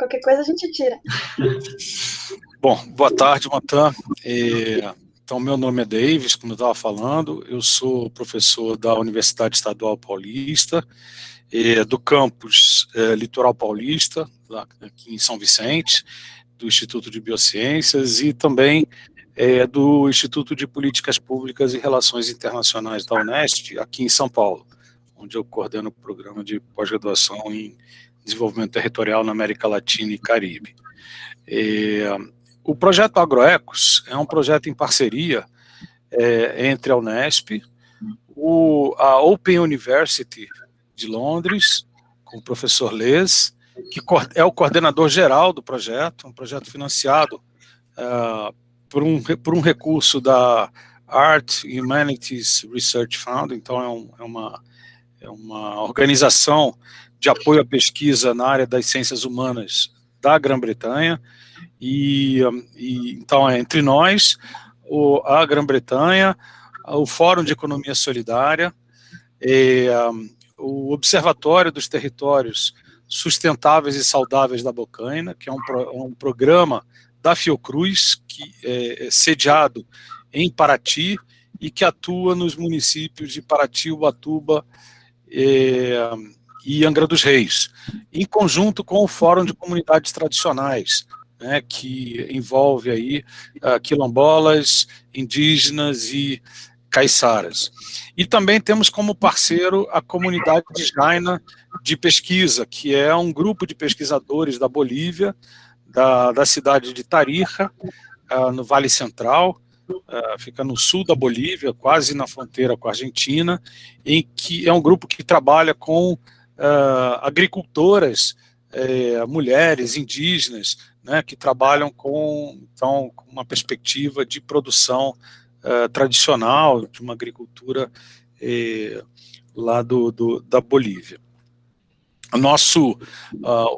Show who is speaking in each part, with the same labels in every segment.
Speaker 1: qualquer coisa a gente tira.
Speaker 2: Bom, boa tarde, Matan. Então, meu nome é Davis, como eu estava falando, eu sou professor da Universidade Estadual Paulista, do campus Litoral Paulista, lá aqui em São Vicente, do Instituto de Biociências e também do Instituto de Políticas Públicas e Relações Internacionais da Unesp, aqui em São Paulo, onde eu coordeno o programa de pós-graduação em Desenvolvimento Territorial na América Latina e Caribe. O projeto Agroecos é um projeto em parceria entre a Unesp, a Open University de Londres, com o professor Les, que é o coordenador geral do projeto, um projeto financiado por um recurso da Art Humanities Research Fund, então é uma organização de apoio à pesquisa na área das ciências humanas da Grã-Bretanha, e então entre nós, a Grã-Bretanha, o Fórum de Economia Solidária, o Observatório dos Territórios Sustentáveis e Saudáveis da Bocaina, que é um programa da Fiocruz, que é sediado em Paraty e que atua nos municípios de Paraty, Ubatuba e Angra dos Reis, em conjunto com o Fórum de Comunidades Tradicionais, né, que envolve aí quilombolas, indígenas e caiçaras. E também temos como parceiro a comunidade de Jaina de pesquisa, que é um grupo de pesquisadores da Bolívia, da cidade de Tarija, no Vale Central, fica no sul da Bolívia, quase na fronteira com a Argentina, em que é um grupo que trabalha com agricultoras, mulheres, indígenas, né, que trabalham com uma perspectiva de produção tradicional, de uma agricultura lá da Bolívia. O nosso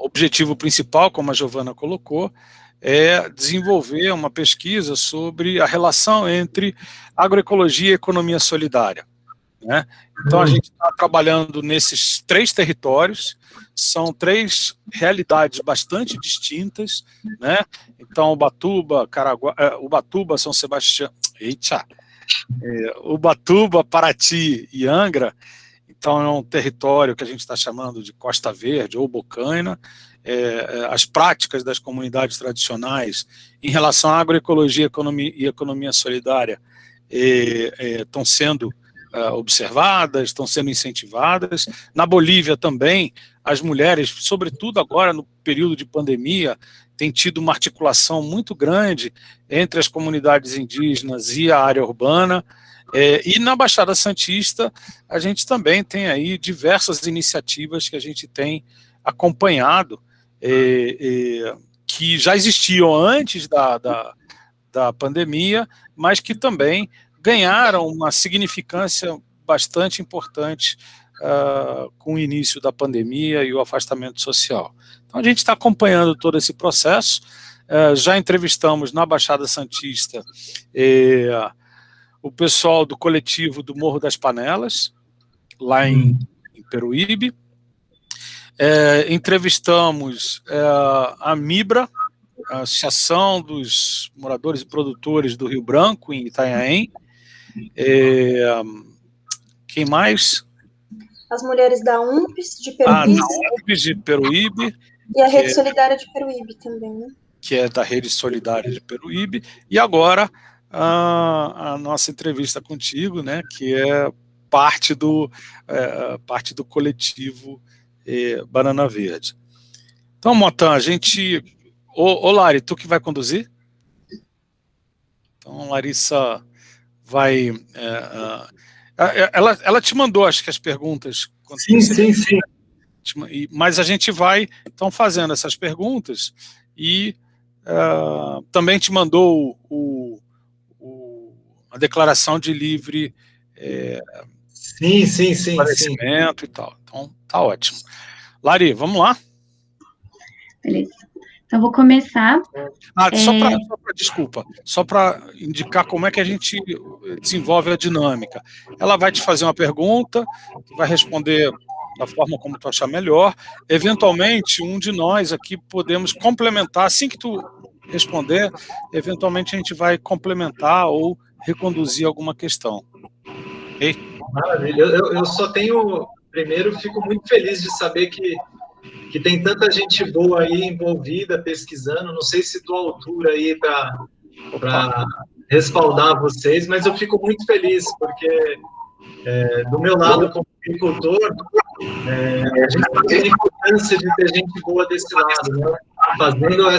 Speaker 2: objetivo principal, como a Giovana colocou, é desenvolver uma pesquisa sobre a relação entre agroecologia e economia solidária, né? Então, a gente está trabalhando nesses 3 territórios, são 3 realidades bastante distintas, né? Então, Ubatuba, São Sebastião, Ubatuba, Paraty e Angra, então é um território que a gente está chamando de Costa Verde ou Bocaina. As práticas das comunidades tradicionais em relação à agroecologia e economia solidária estão sendo observadas, estão sendo incentivadas. Na Bolívia também, as mulheres, sobretudo agora no período de pandemia, têm tido uma articulação muito grande entre as comunidades indígenas e a área urbana. E na Baixada Santista, a gente também tem aí diversas iniciativas que a gente tem acompanhado, que já existiam antes da pandemia, mas que também ganharam uma significância bastante importante com o início da pandemia e o afastamento social. Então, a gente está acompanhando todo esse processo. Já entrevistamos na Baixada Santista o pessoal do coletivo do Morro das Panelas, lá em Peruíbe. Entrevistamos a MIBRA, a Associação dos Moradores e Produtores do Rio Branco, em Itanhaém. Quem mais?
Speaker 1: As mulheres da UMPS de Peruíbe.
Speaker 2: Da UMPS de Peruíbe.
Speaker 1: E a Rede Solidária de Peruíbe também, né? Que
Speaker 2: é da Rede Solidária de Peruíbe. E agora a nossa entrevista contigo, né, que é parte do coletivo Banana Verde. Então, Matan, a gente... Ô Lari, tu que vai conduzir? Então, Larissa vai... ela te mandou, acho que as perguntas...
Speaker 3: Sim.
Speaker 2: Mas a gente vai, então, fazendo essas perguntas e também te mandou a declaração de livre esclarecimento e tal. Então, tá ótimo. Lari, vamos lá?
Speaker 4: Beleza. Então, vou começar.
Speaker 2: Só para indicar como é que a gente desenvolve a dinâmica. Ela vai te fazer uma pergunta, tu vai responder da forma como tu achar melhor. Eventualmente, um de nós aqui podemos complementar, assim que tu responder, eventualmente a gente vai complementar ou reconduzir alguma questão. Ok?
Speaker 3: Maravilha. Eu só tenho, primeiro, fico muito feliz de saber que tem tanta gente boa aí envolvida, pesquisando. Não sei se estou à altura aí para respaldar vocês, mas eu fico muito feliz, porque do meu lado, como agricultor, a gente sabe a importância de ter gente boa desse lado, né? Fazendo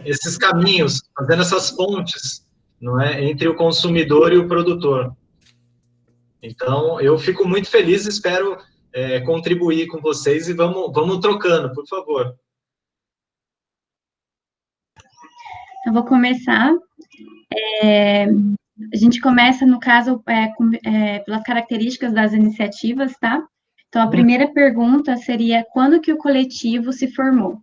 Speaker 3: esses caminhos, fazendo essas pontes, não é, entre o consumidor e o produtor. Então, eu fico muito feliz, espero contribuir com vocês e vamos trocando, por favor.
Speaker 4: Eu vou começar. A gente começa, no caso, pelas características das iniciativas, tá? Então, a primeira pergunta seria, quando que o coletivo se formou?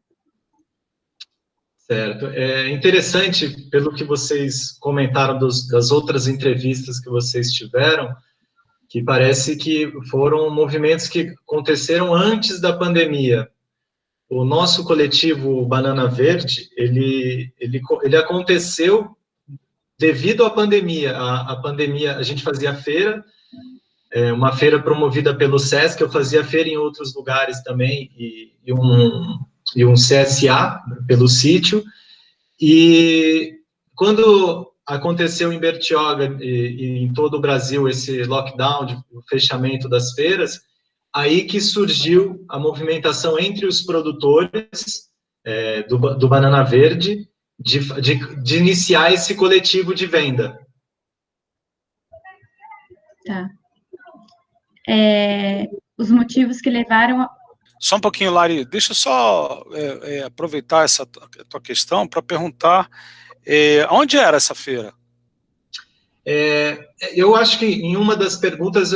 Speaker 3: Certo. É interessante, pelo que vocês comentaram das outras entrevistas que vocês tiveram, que parece que foram movimentos que aconteceram antes da pandemia. O nosso coletivo Banana Verde, ele aconteceu devido à pandemia. A pandemia, a gente fazia feira, uma feira promovida pelo SESC, eu fazia feira em outros lugares também, e um CSA, pelo sítio, e quando aconteceu em Bertioga e em todo o Brasil esse lockdown, o fechamento das feiras, aí que surgiu a movimentação entre os produtores do Banana Verde de iniciar esse coletivo de venda.
Speaker 4: Tá. Os motivos que levaram...
Speaker 2: Só um pouquinho, Lari, deixa eu só aproveitar essa tua questão para perguntar onde era essa feira?
Speaker 3: Eu acho que em uma das perguntas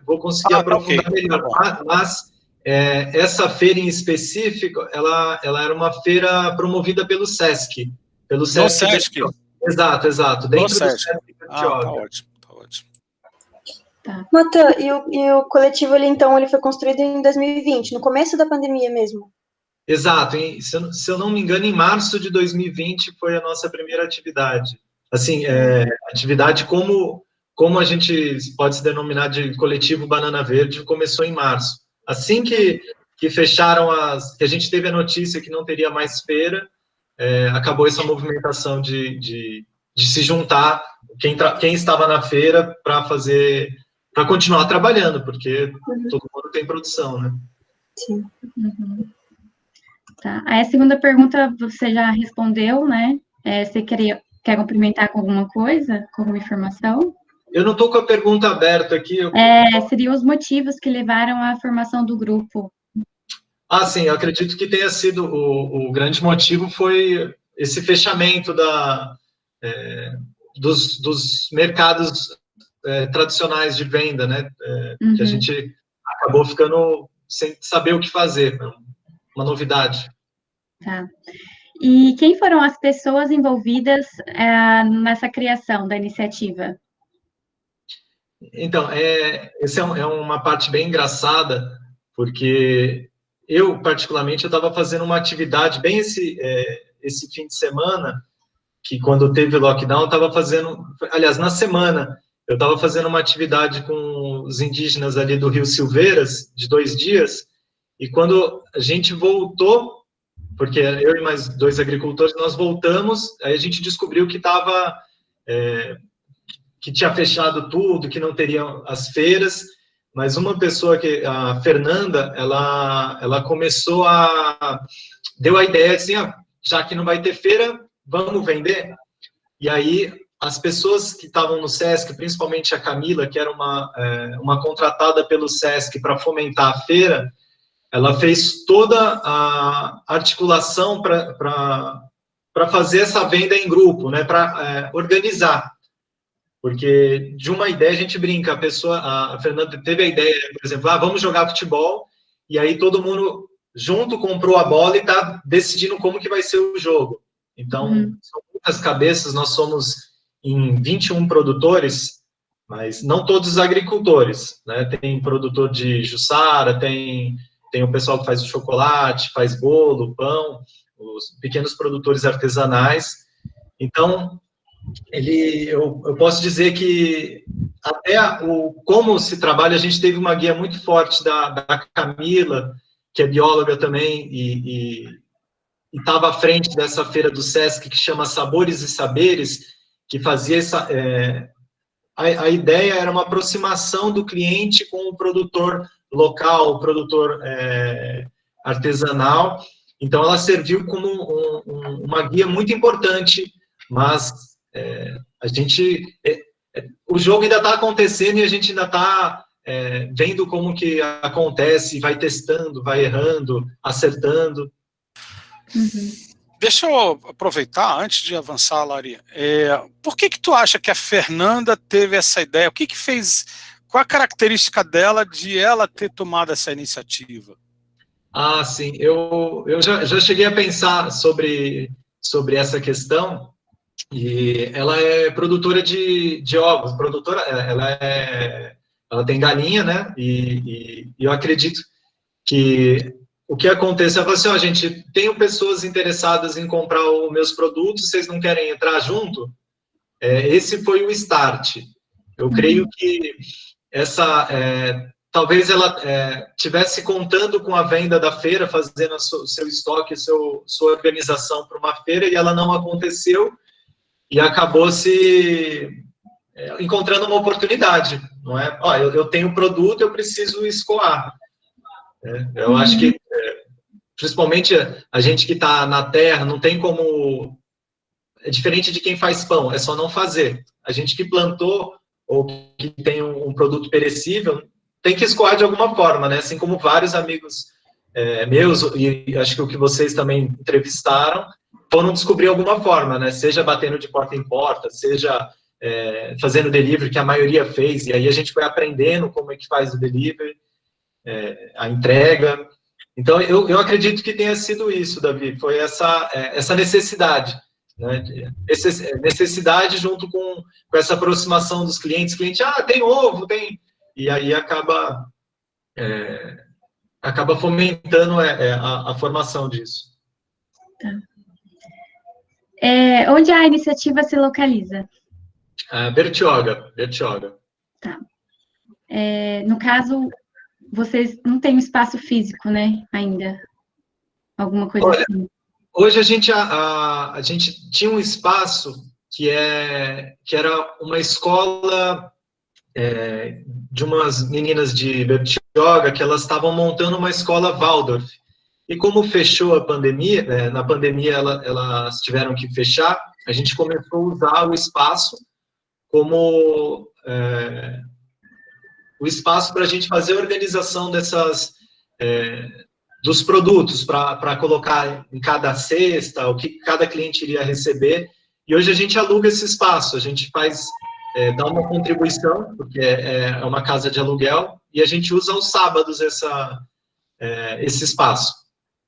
Speaker 3: vou conseguir aprofundar melhor, mas essa feira em específico, ela era uma feira promovida pelo SESC. Pelo SESC. Exato, dentro do SESC.
Speaker 2: Tá ótimo.
Speaker 4: Tá.
Speaker 1: Natan, e o coletivo, então, ele foi construído em 2020, no começo da pandemia mesmo?
Speaker 3: Exato, se eu não me engano, em março de 2020 foi a nossa primeira atividade. Assim, atividade como a gente pode se denominar de coletivo Banana Verde, começou em março. Assim que fecharam que a gente teve a notícia que não teria mais feira, acabou essa movimentação de se juntar, quem estava na feira para continuar trabalhando, porque todo mundo tem produção, né?
Speaker 1: Sim.
Speaker 4: Uhum. Tá. Aí a segunda pergunta você já respondeu, né? Você quer complementar com alguma coisa, com alguma informação?
Speaker 3: Eu não estou com a pergunta aberta aqui.
Speaker 4: Seriam os motivos que levaram à formação do grupo.
Speaker 3: Sim, eu acredito que tenha sido o grande motivo foi esse fechamento dos mercados tradicionais de venda, né? Que a gente acabou ficando sem saber o que fazer, uma novidade.
Speaker 4: Tá. E quem foram as pessoas envolvidas nessa criação da iniciativa?
Speaker 3: Então, essa é uma parte bem engraçada, porque eu, particularmente, eu estava fazendo uma atividade bem esse fim de semana, que quando teve o lockdown, eu estava fazendo, aliás, na semana, eu estava fazendo uma atividade com os indígenas ali do Rio Silveiras, de 2 dias, e quando a gente voltou, porque eu e mais 2 agricultores, nós voltamos, aí a gente descobriu que que tinha fechado tudo, que não teriam as feiras, mas uma pessoa a Fernanda, ela começou deu a ideia assim, já que não vai ter feira, vamos vender? E aí, as pessoas que estavam no SESC, principalmente a Camila, que era uma contratada pelo SESC para fomentar a feira, ela fez toda a articulação para fazer essa venda em grupo, né, para organizar. Porque de uma ideia a gente brinca, a Fernanda teve a ideia, por exemplo, vamos jogar futebol, e aí todo mundo junto comprou a bola e está decidindo como que vai ser o jogo. Então, são muitas cabeças, nós somos em 21 produtores, mas não todos os agricultores, né? Tem produtor de jussara, tem o pessoal que faz o chocolate, faz bolo, pão, os pequenos produtores artesanais. Então, eu posso dizer que até como se trabalha, a gente teve uma guia muito forte da Camila, que é bióloga também, e estava à frente dessa feira do Sesc, que chama Sabores e Saberes, que fazia a ideia era uma aproximação do cliente com o produtor local, o produtor artesanal. Então, ela serviu como uma guia muito importante, mas o jogo ainda está acontecendo e a gente ainda está vendo como que acontece, vai testando, vai errando, acertando.
Speaker 4: Uhum.
Speaker 2: Deixa eu aproveitar, antes de avançar, Lari, por que tu acha que a Fernanda teve essa ideia? O que fez, qual a característica dela de ela ter tomado essa iniciativa?
Speaker 3: Ah, sim, eu já cheguei a pensar sobre essa questão, e ela é produtora de ovos, ela tem galinha, né, e eu acredito que o que acontece é assim, gente, tenho pessoas interessadas em comprar os meus produtos, vocês não querem entrar junto? Esse foi o start. Eu creio que talvez ela tivesse contando com a venda da feira, fazendo seu estoque, sua organização para uma feira, e ela não aconteceu, e acabou se encontrando uma oportunidade, não é? Eu tenho produto, eu preciso escoar. Eu acho que, principalmente a gente que está na terra, não tem como... É diferente de quem faz pão, é só não fazer. A gente que plantou, ou que tem um produto perecível, tem que escoar de alguma forma, né? Assim como vários amigos meus, e acho que o que vocês também entrevistaram, foram descobrir alguma forma, né? Seja batendo de porta em porta, seja fazendo delivery, que a maioria fez, e aí a gente foi aprendendo como é que faz o delivery, a entrega. Então, eu acredito que tenha sido isso, Davi, foi essa necessidade, né? Necessidade junto com essa aproximação dos clientes, tem ovo, tem... E aí acaba fomentando a formação disso.
Speaker 4: Tá. Onde a iniciativa se localiza?
Speaker 3: Bertioga.
Speaker 4: Tá. No caso, vocês não têm um espaço físico, né, ainda? Alguma coisa assim?
Speaker 3: Hoje a gente tinha um espaço que era uma escola de umas meninas de Bertioga, que elas estavam montando uma escola Waldorf. E como fechou a pandemia, na pandemia elas tiveram que fechar, a gente começou a usar o espaço como o espaço para a gente fazer a organização dos produtos, para colocar em cada cesta, o que cada cliente iria receber. E hoje a gente aluga esse espaço, a gente dá uma contribuição, porque é uma casa de aluguel, e a gente usa aos sábados esse espaço.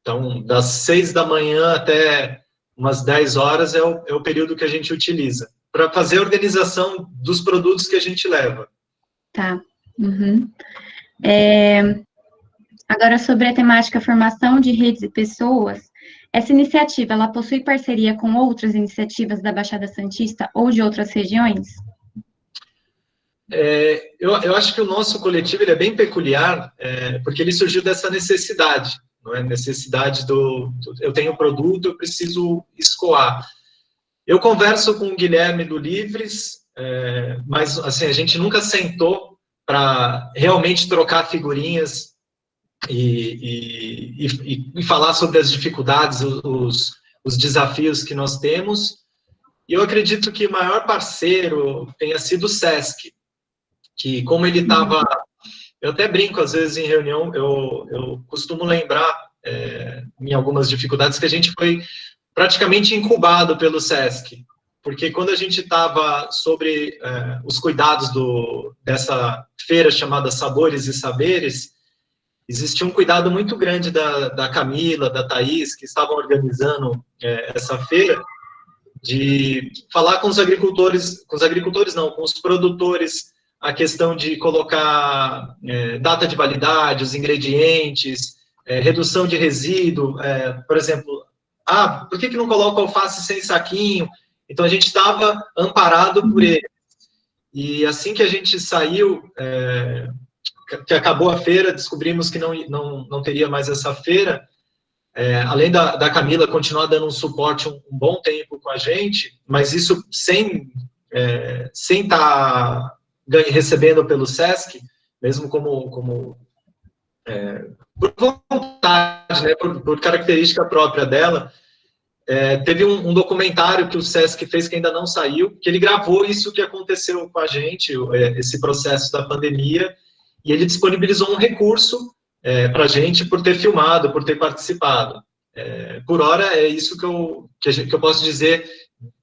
Speaker 3: Então, das 6 da manhã até umas 10 horas é o período que a gente utiliza, para fazer a organização dos produtos que a gente leva.
Speaker 4: Tá. Uhum. Agora, sobre a temática formação de redes e pessoas, essa iniciativa, ela possui parceria com outras iniciativas da Baixada Santista ou de outras regiões?
Speaker 3: Eu acho que o nosso coletivo ele é bem peculiar, porque ele surgiu dessa necessidade, não é? Necessidade eu tenho produto, eu preciso escoar. Eu converso com o Guilherme do Livres, mas assim, a gente nunca sentou para realmente trocar figurinhas e falar sobre as dificuldades, os desafios que nós temos. E eu acredito que o maior parceiro tenha sido o Sesc, que como ele estava... Eu até brinco, às vezes, em reunião, eu costumo lembrar, em algumas dificuldades, que a gente foi praticamente incubado pelo Sesc, porque quando a gente estava sobre os cuidados dessa feira chamada Sabores e Saberes, existia um cuidado muito grande da Camila, da Thaís, que estavam organizando essa feira, de falar com os produtores a questão de colocar data de validade, os ingredientes, redução de resíduo, por exemplo, por que não coloca alface sem saquinho? Então, a gente estava amparado por ele. E assim que a gente saiu, que acabou a feira, descobrimos que não teria mais essa feira, além da Camila continuar dando um suporte um bom tempo com a gente, mas isso sem estar recebendo pelo SESC, mesmo como por vontade, né, por característica própria dela. Teve um documentário que o SESC fez, que ainda não saiu, que ele gravou isso que aconteceu com a gente, esse processo da pandemia, e ele disponibilizou um recurso para a gente por ter filmado, por ter participado. Por hora, é isso que eu posso dizer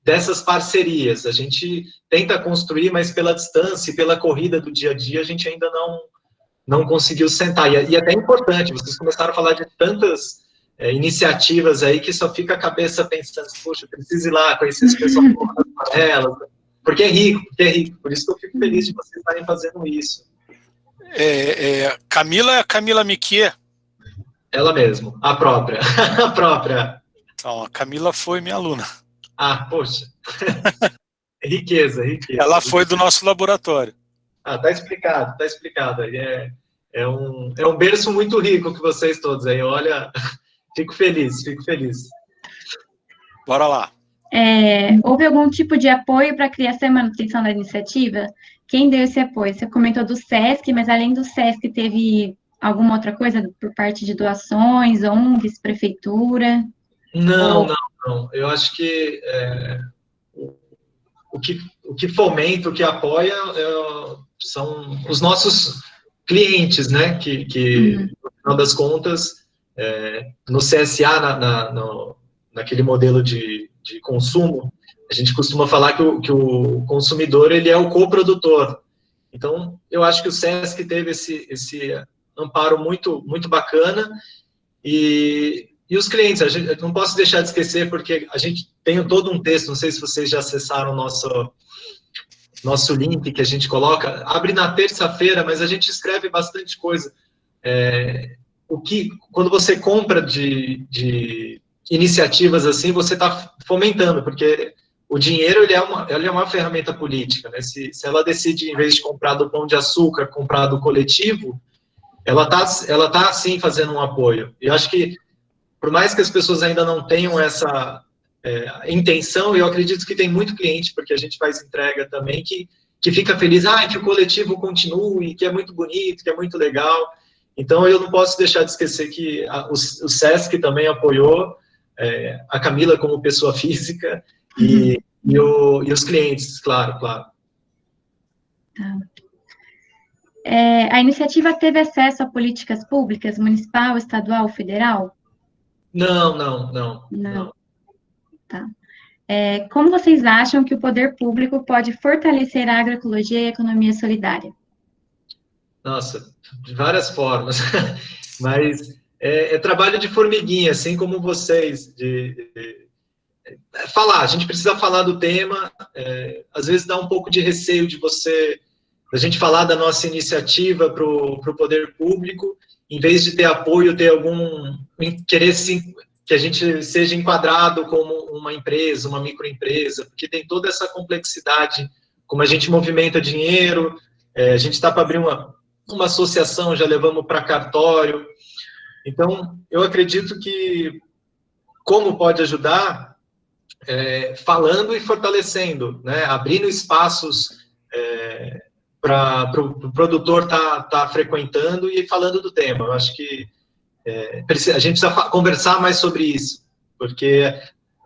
Speaker 3: dessas parcerias. A gente tenta construir, mas pela distância e pela corrida do dia a dia, a gente ainda não conseguiu sentar. E até é importante, vocês começaram a falar de tantas iniciativas aí que só fica a cabeça pensando, poxa, preciso ir lá conhecer esse pessoal com elas, porque é rico, por isso que eu fico feliz de vocês estarem fazendo isso.
Speaker 2: Camila Miquier?
Speaker 3: Ela mesma, a própria.
Speaker 2: Então, a Camila foi minha aluna.
Speaker 3: Poxa. riqueza.
Speaker 2: Ela foi do nosso laboratório.
Speaker 3: Tá explicado. É um berço muito rico que vocês todos aí, olha, fico feliz.
Speaker 2: Bora lá.
Speaker 4: Houve algum tipo de apoio para a criação e manutenção da iniciativa? Quem deu esse apoio? Você comentou do SESC, mas além do SESC, teve alguma outra coisa por parte de doações, ONGs, prefeitura?
Speaker 3: Não. Eu acho que o que fomenta, o que apoia são os nossos clientes, né? Que no final das contas, no CSA, naquele modelo de consumo, a gente costuma falar que o consumidor, ele é o coprodutor. Então, eu acho que o SESC teve esse amparo muito, muito bacana, e os clientes, eu não posso deixar de esquecer, porque a gente tem todo um texto, não sei se vocês já acessaram o nosso link que a gente coloca, abre na terça-feira, mas a gente escreve bastante coisa. Quando você compra de iniciativas assim, você está fomentando, porque o dinheiro ele é uma ferramenta política, né? Se ela decide, em vez de comprar do Pão de Açúcar, comprar do coletivo, ela tá sim fazendo um apoio. E eu acho que, por mais que as pessoas ainda não tenham essa intenção, eu acredito que tem muito cliente, porque a gente faz entrega também, que fica feliz, que o coletivo continue, que é muito bonito, que é muito legal. Então, eu não posso deixar de esquecer que o SESC também apoiou, a Camila como pessoa física, e os clientes, claro.
Speaker 4: Tá. A iniciativa teve acesso a políticas públicas, municipal, estadual, federal?
Speaker 3: Não.
Speaker 4: Tá. Como vocês acham que o poder público pode fortalecer a agroecologia e a economia solidária?
Speaker 3: Nossa, de várias formas, mas trabalho de formiguinha, assim como vocês, falar, a gente precisa falar do tema, às vezes dá um pouco de receio da gente falar da nossa iniciativa para o poder público, em vez de ter apoio, ter algum interesse que a gente seja enquadrado como uma empresa, uma microempresa, porque tem toda essa complexidade, como a gente movimenta dinheiro, a gente está para abrir uma associação, já levamos para cartório. Então, eu acredito que como pode ajudar, falando e fortalecendo, né? Abrindo espaços para o produtor tá frequentando e falando do tema. Eu acho que a gente precisa conversar mais sobre isso, porque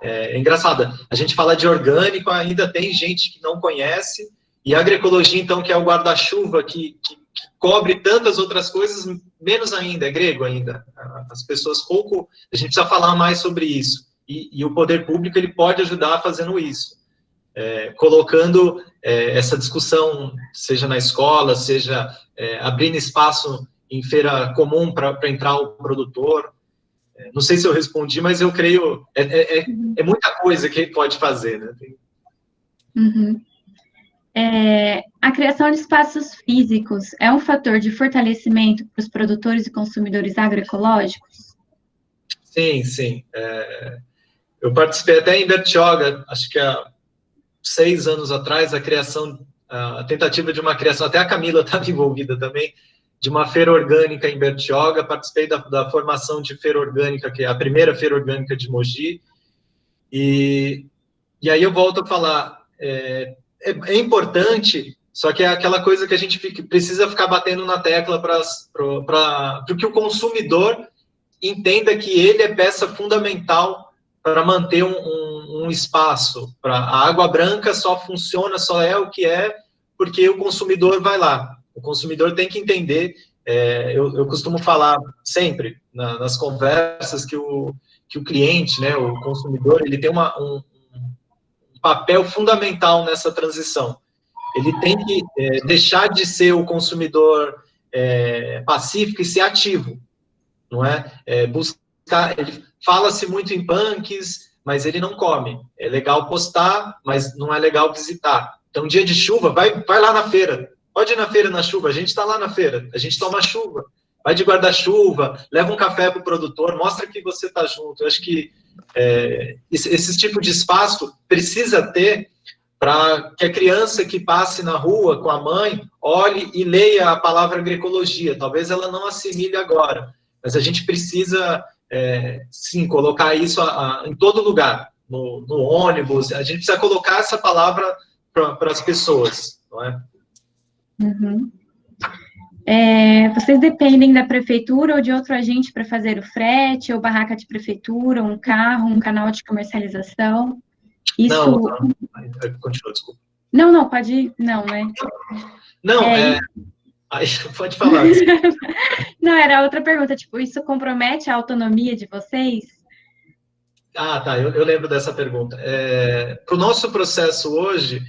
Speaker 3: é engraçado, a gente fala de orgânico, ainda tem gente que não conhece, e a agroecologia, então, que é o guarda-chuva que cobre tantas outras coisas, menos ainda, é grego ainda. As pessoas a gente precisa falar mais sobre isso, e o poder público, ele pode ajudar fazendo isso, colocando essa discussão, seja na escola, seja abrindo espaço em feira comum para entrar o produtor. Não sei se eu respondi, mas eu creio, é muita coisa que ele pode fazer, né?
Speaker 4: A criação de espaços físicos é um fator de fortalecimento para os produtores e consumidores agroecológicos?
Speaker 3: Sim, sim. Eu participei até em Bertioga, acho que há 6 anos atrás, a tentativa de uma criação, até a Camila estava envolvida também, de uma feira orgânica em Bertioga. Participei da formação de feira orgânica, que é a primeira feira orgânica de Mogi, e aí eu volto a falar, é importante, só que é aquela coisa que a gente precisa ficar batendo na tecla para que o consumidor entenda que ele é peça fundamental para manter um espaço. A água branca só funciona, só é o que é, porque o consumidor vai lá. O consumidor tem que entender, eu costumo falar sempre, nas conversas, que o cliente, né, o consumidor, ele tem um papel fundamental nessa transição. Ele tem que deixar de ser o consumidor pacífico e ser ativo, não é? Buscar, fala-se muito em punks, mas ele não come. É legal postar, mas não é legal visitar. Então, dia de chuva, vai lá na feira. Pode ir na feira na chuva, a gente está lá na feira, a gente toma chuva. Vai de guarda-chuva, leva um café para o produtor, mostra que você está junto. Eu acho que esse tipo de espaço precisa ter para que a criança que passe na rua com a mãe olhe e leia a palavra agroecologia. Talvez ela não assimile agora, mas a gente precisa, sim, colocar isso em todo lugar, no ônibus. A gente precisa colocar essa palavra para as pessoas, não é?
Speaker 4: Uhum. Vocês dependem da prefeitura ou de outro agente para fazer o frete, ou barraca de prefeitura, um carro, um canal de comercialização? Isso...
Speaker 3: Não, continua, desculpa.
Speaker 4: Não, pode ir. Não, né?
Speaker 3: Não, aí, pode falar.
Speaker 4: Não, era outra pergunta, tipo, isso compromete a autonomia de vocês?
Speaker 3: Ah, tá, eu lembro dessa pergunta. Para o nosso processo hoje,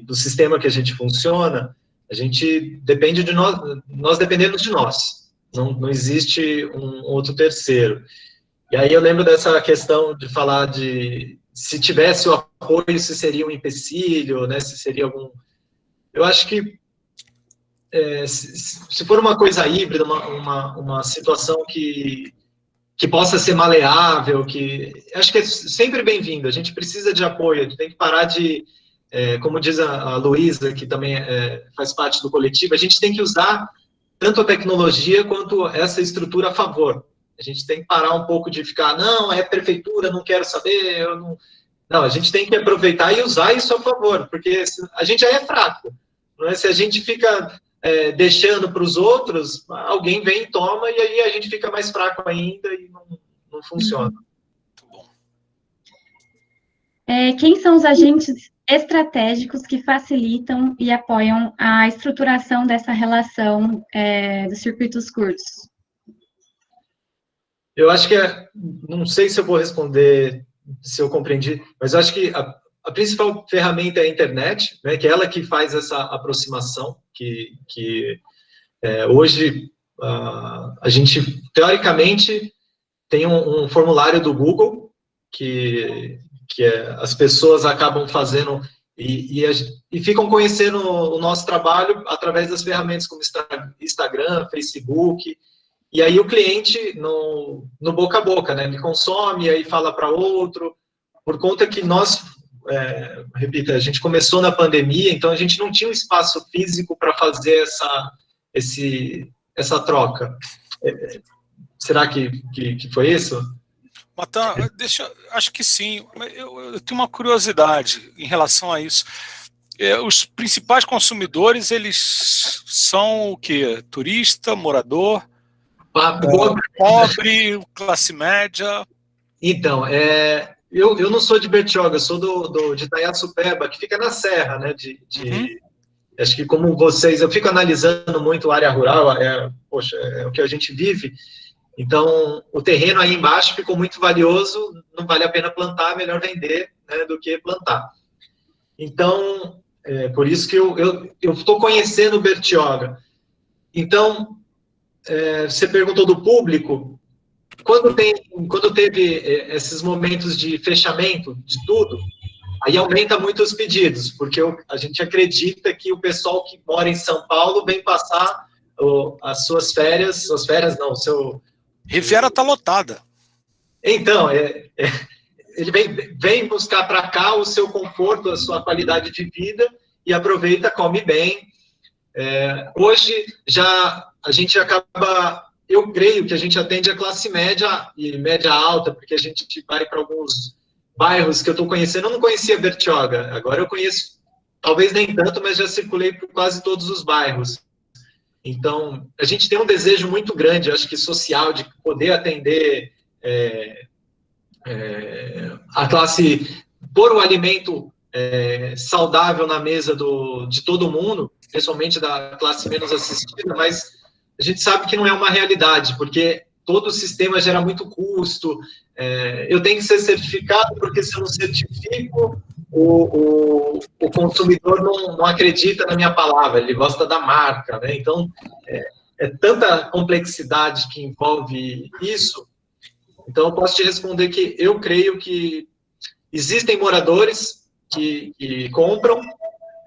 Speaker 3: do sistema que a gente funciona, a gente depende de nós dependemos de nós. Não existe um outro terceiro. E aí eu lembro dessa questão de falar se tivesse o apoio, se seria um empecilho, né, se seria algum... Eu acho que se for uma coisa híbrida, uma situação que possa ser maleável, acho que é sempre bem-vindo. A gente precisa de apoio, a gente tem que parar de... como diz a Luísa, que também faz parte do coletivo, a gente tem que usar tanto a tecnologia quanto essa estrutura a favor. A gente tem que parar um pouco de ficar, não, é prefeitura, não quero saber, eu não... Não, a gente tem que aproveitar e usar isso a favor, porque a gente já é fraco. Não é? Se a gente fica deixando para os outros, alguém vem e toma, e aí a gente fica mais fraco ainda e não funciona.
Speaker 2: Muito bom.
Speaker 4: Quem são os agentes estratégicos que facilitam e apoiam a estruturação dessa relação dos circuitos curtos?
Speaker 3: Eu acho que não sei se eu vou responder, se eu compreendi, mas eu acho que a principal ferramenta é a internet, né, que é ela que faz essa aproximação, que hoje a gente, teoricamente, tem um formulário do Google, que as pessoas acabam fazendo e ficam conhecendo o nosso trabalho através das ferramentas como Instagram, Facebook. E aí o cliente, no boca a boca, né, ele consome, aí fala para outro, por conta que nós, repito, a gente começou na pandemia, então a gente não tinha um espaço físico para fazer essa troca. Será que foi isso?
Speaker 2: Matan, acho que sim. Eu tenho uma curiosidade em relação a isso. Os principais consumidores, eles são o quê? Turista, morador, pobre, classe média?
Speaker 3: Então, eu não sou de Bertioga, eu sou de Itaiaçupeba, que fica na serra, né? Acho que como vocês, eu fico analisando muito a área rural, poxa, é o que a gente vive. Então, o terreno aí embaixo ficou muito valioso, não vale a pena plantar, é melhor vender, né, do que plantar. Então, por isso que eu estou conhecendo Bertioga. Então, você perguntou do público, quando teve esses momentos de fechamento de tudo, aí aumenta muito os pedidos, porque a gente acredita que o pessoal que mora em São Paulo vem passar as suas férias não, o seu...
Speaker 2: Riviera está lotada.
Speaker 3: Então, ele vem buscar para cá o seu conforto, a sua qualidade de vida, e aproveita, come bem. Hoje, a gente acaba... Eu creio que a gente atende a classe média e média alta, porque a gente vai para alguns bairros que eu estou conhecendo. Eu não conhecia Bertioga, agora eu conheço, talvez nem tanto, mas já circulei por quase todos os bairros. Então, a gente tem um desejo muito grande, acho que social, de poder atender a classe, pôr o alimento saudável na mesa de todo mundo, principalmente da classe menos assistida, mas a gente sabe que não é uma realidade, porque todo o sistema gera muito custo. Eu tenho que ser certificado, porque se eu não certifico, o consumidor não acredita na minha palavra, ele gosta da marca, né? Então, é tanta complexidade que envolve isso. Então, eu posso te responder que eu creio que existem moradores que compram,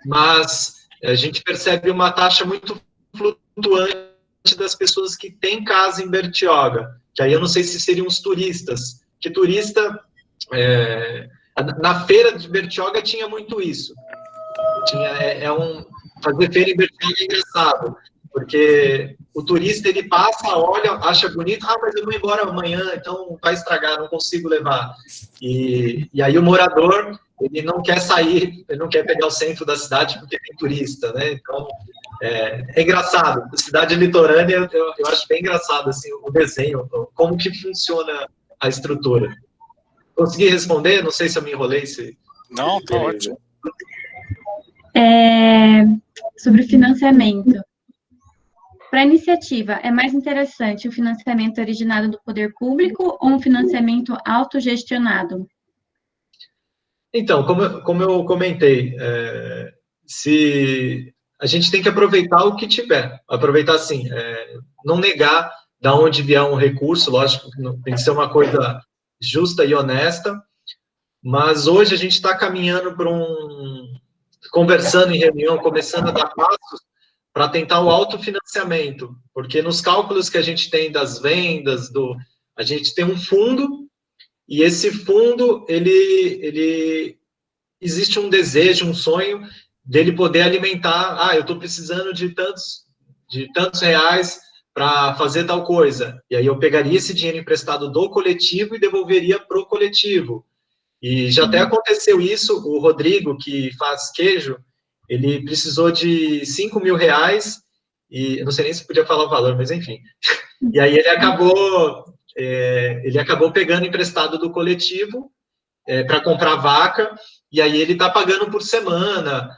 Speaker 3: mas a gente percebe uma taxa muito flutuante das pessoas que têm casa em Bertioga, que aí eu não sei se seriam os turistas, que turista, na feira de Bertioga tinha muito isso, fazer feira em Bertioga é engraçado, porque o turista, ele passa, olha, acha bonito, mas eu vou embora amanhã, então vai estragar, não consigo levar, e aí o morador, ele não quer sair, ele não quer pegar o centro da cidade porque tem turista, né, então é engraçado, cidade litorânea, eu acho bem engraçado, assim, o desenho, como que funciona a estrutura. Consegui responder? Não sei se eu me enrolei.
Speaker 2: Não, tá ótimo.
Speaker 4: Sobre o financiamento. Para a iniciativa, é mais interessante o financiamento originado do poder público ou um financiamento autogestionado?
Speaker 3: Então, como eu comentei, a gente tem que aproveitar o que tiver, aproveitar assim, não negar da onde vier um recurso, lógico, tem que ser uma coisa justa e honesta, mas hoje a gente está caminhando para conversando em reunião, começando a dar passos para tentar o autofinanciamento, porque nos cálculos que a gente tem das vendas, a gente tem um fundo, e esse fundo, ele existe um desejo, um sonho dele poder alimentar, eu estou precisando de tantos reais para fazer tal coisa. E aí eu pegaria esse dinheiro emprestado do coletivo e devolveria para o coletivo. E já até aconteceu isso, o Rodrigo, que faz queijo, ele precisou de 5 mil reais, e eu não sei nem se podia falar o valor, mas enfim. E aí ele acabou pegando emprestado do coletivo para comprar vaca, e aí ele está pagando por semana,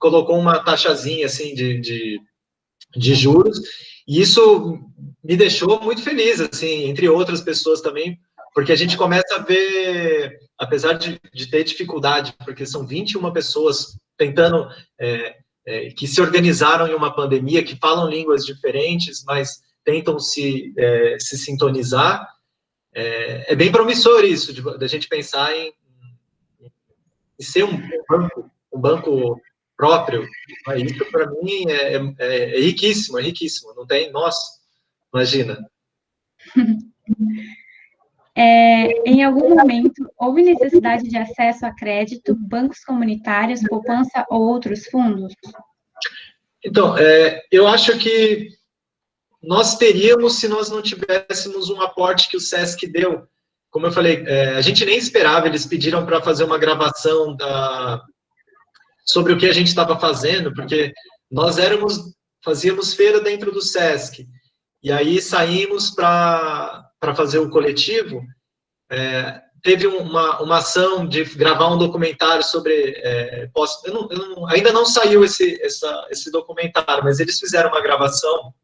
Speaker 3: colocou uma taxazinha assim de juros, e isso me deixou muito feliz, assim, entre outras pessoas também, porque a gente começa a ver, apesar de ter dificuldade, porque são 21 pessoas tentando, que se organizaram em uma pandemia, que falam línguas diferentes, mas tentam se sintonizar, é bem promissor isso, da gente pensar em ser um banco próprio. Isso, para mim, é riquíssimo, não tem, nossa, imagina.
Speaker 4: Em algum momento, houve necessidade de acesso a crédito, bancos comunitários, poupança ou outros fundos?
Speaker 3: Então, eu acho que nós teríamos se nós não tivéssemos um aporte que o SESC deu. Como eu falei, a gente nem esperava, eles pediram para fazer uma gravação sobre o que a gente estava fazendo, porque nós fazíamos feira dentro do SESC, e aí saímos para fazer o coletivo, teve uma ação de gravar um documentário sobre... ainda não saiu esse documentário, mas eles fizeram uma gravação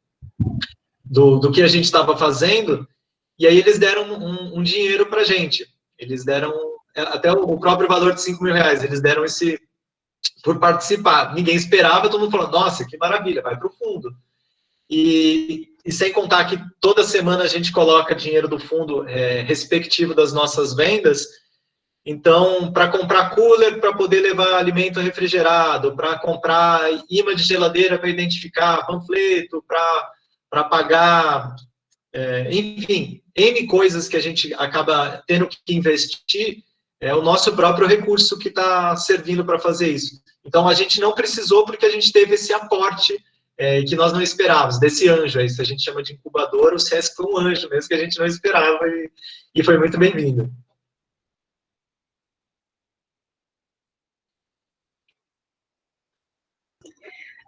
Speaker 3: do que a gente estava fazendo, e aí eles deram um dinheiro para a gente. Eles deram até o próprio valor de 5 mil reais, eles deram por participar. Ninguém esperava, todo mundo falou, nossa, que maravilha, vai para o fundo. E sem contar que toda semana a gente coloca dinheiro do fundo respectivo das nossas vendas, Então, para comprar cooler, para poder levar alimento refrigerado, para comprar imã de geladeira para identificar, panfleto, para pagar, enfim, N coisas que a gente acaba tendo que investir, é o nosso próprio recurso que está servindo para fazer isso. Então, a gente não precisou porque a gente teve esse aporte que nós não esperávamos, desse anjo, isso a gente chama de incubadora, o SESC foi um anjo mesmo que a gente não esperava e foi muito bem-vindo.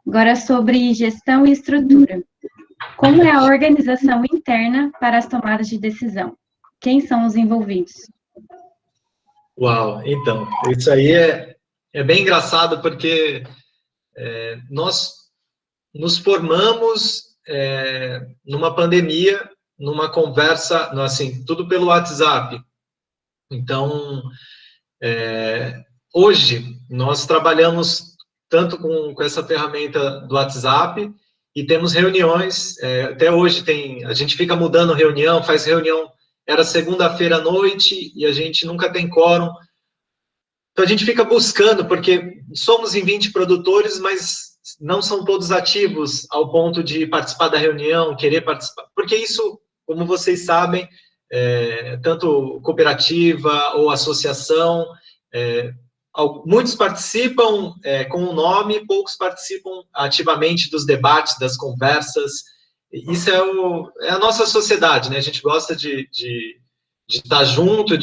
Speaker 4: Agora, sobre gestão e estrutura. Como é a organização interna para as tomadas de decisão? Quem são os envolvidos?
Speaker 3: Uau, então, isso aí é bem engraçado, porque nós nos formamos numa pandemia, numa conversa, assim, tudo pelo WhatsApp. Então, hoje, nós trabalhamos tanto com essa ferramenta do WhatsApp e temos reuniões, até hoje a gente fica mudando reunião, faz reunião, era segunda-feira à noite e a gente nunca tem quórum. Então, a gente fica buscando, porque somos em 20 produtores, mas não são todos ativos ao ponto de participar da reunião, querer participar. Porque isso, como vocês sabem, tanto cooperativa ou associação, muitos participam com o nome, poucos participam ativamente dos debates, das conversas. Isso é a nossa sociedade, né? A gente gosta de estar junto,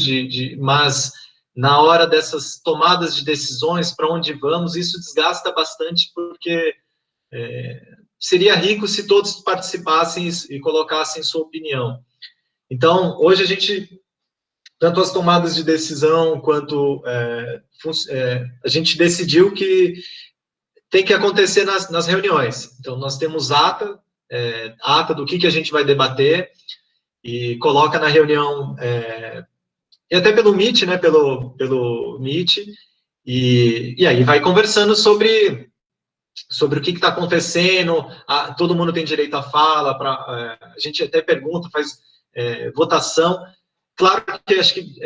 Speaker 3: mas na hora dessas tomadas de decisões, para onde vamos, isso desgasta bastante, porque seria rico se todos participassem e colocassem sua opinião. Então, hoje a gente, tanto as tomadas de decisão, quanto a gente decidiu que tem que acontecer nas reuniões. Então, nós temos ata do que a gente vai debater, e coloca na reunião, e até pelo Meet, né, pelo Meet, e aí vai conversando sobre o que está acontecendo, todo mundo tem direito à fala, a gente até pergunta, faz votação. Claro que acho que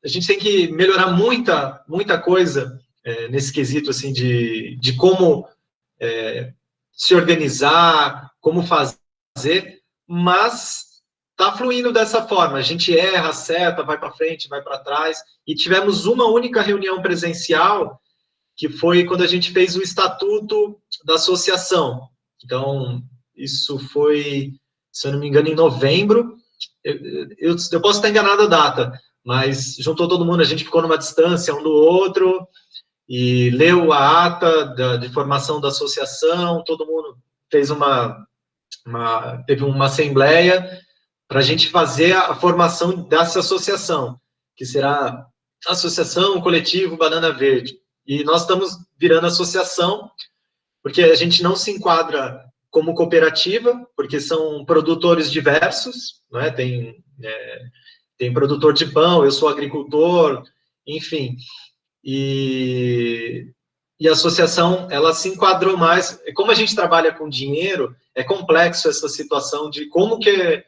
Speaker 3: a gente tem que melhorar muita coisa nesse quesito, assim, de como se organizar, como fazer, mas está fluindo dessa forma. A gente erra, acerta, vai para frente, vai para trás, e tivemos uma única reunião presencial, que foi quando a gente fez o estatuto da associação. Então, isso foi, se eu não me engano, em novembro. Eu posso estar enganado a data, mas juntou todo mundo, a gente ficou numa distância um do outro, e leu a ata de formação da associação, todo mundo fez teve uma assembleia para a gente fazer a formação dessa associação, que será a Associação Coletivo Banana Verde. E nós estamos virando associação, porque a gente não se enquadra como cooperativa, porque são produtores diversos, né? Tem produtor de pão, eu sou agricultor, enfim. E a associação, ela se enquadrou mais. Como a gente trabalha com dinheiro, é complexo essa situação de como que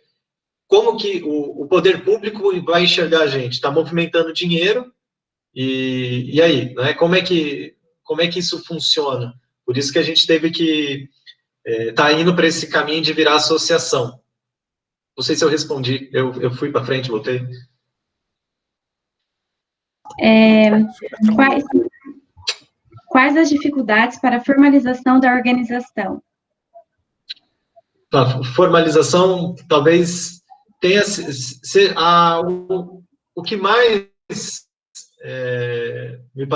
Speaker 3: o poder público vai enxergar a gente. Está movimentando dinheiro, e aí, né? Como é que isso funciona? Por isso que a gente teve que tá indo para esse caminho de virar associação. Não sei se eu respondi, eu fui para frente, voltei.
Speaker 4: Quais as dificuldades para a formalização da organização?
Speaker 3: A formalização, talvez tenha o que mais me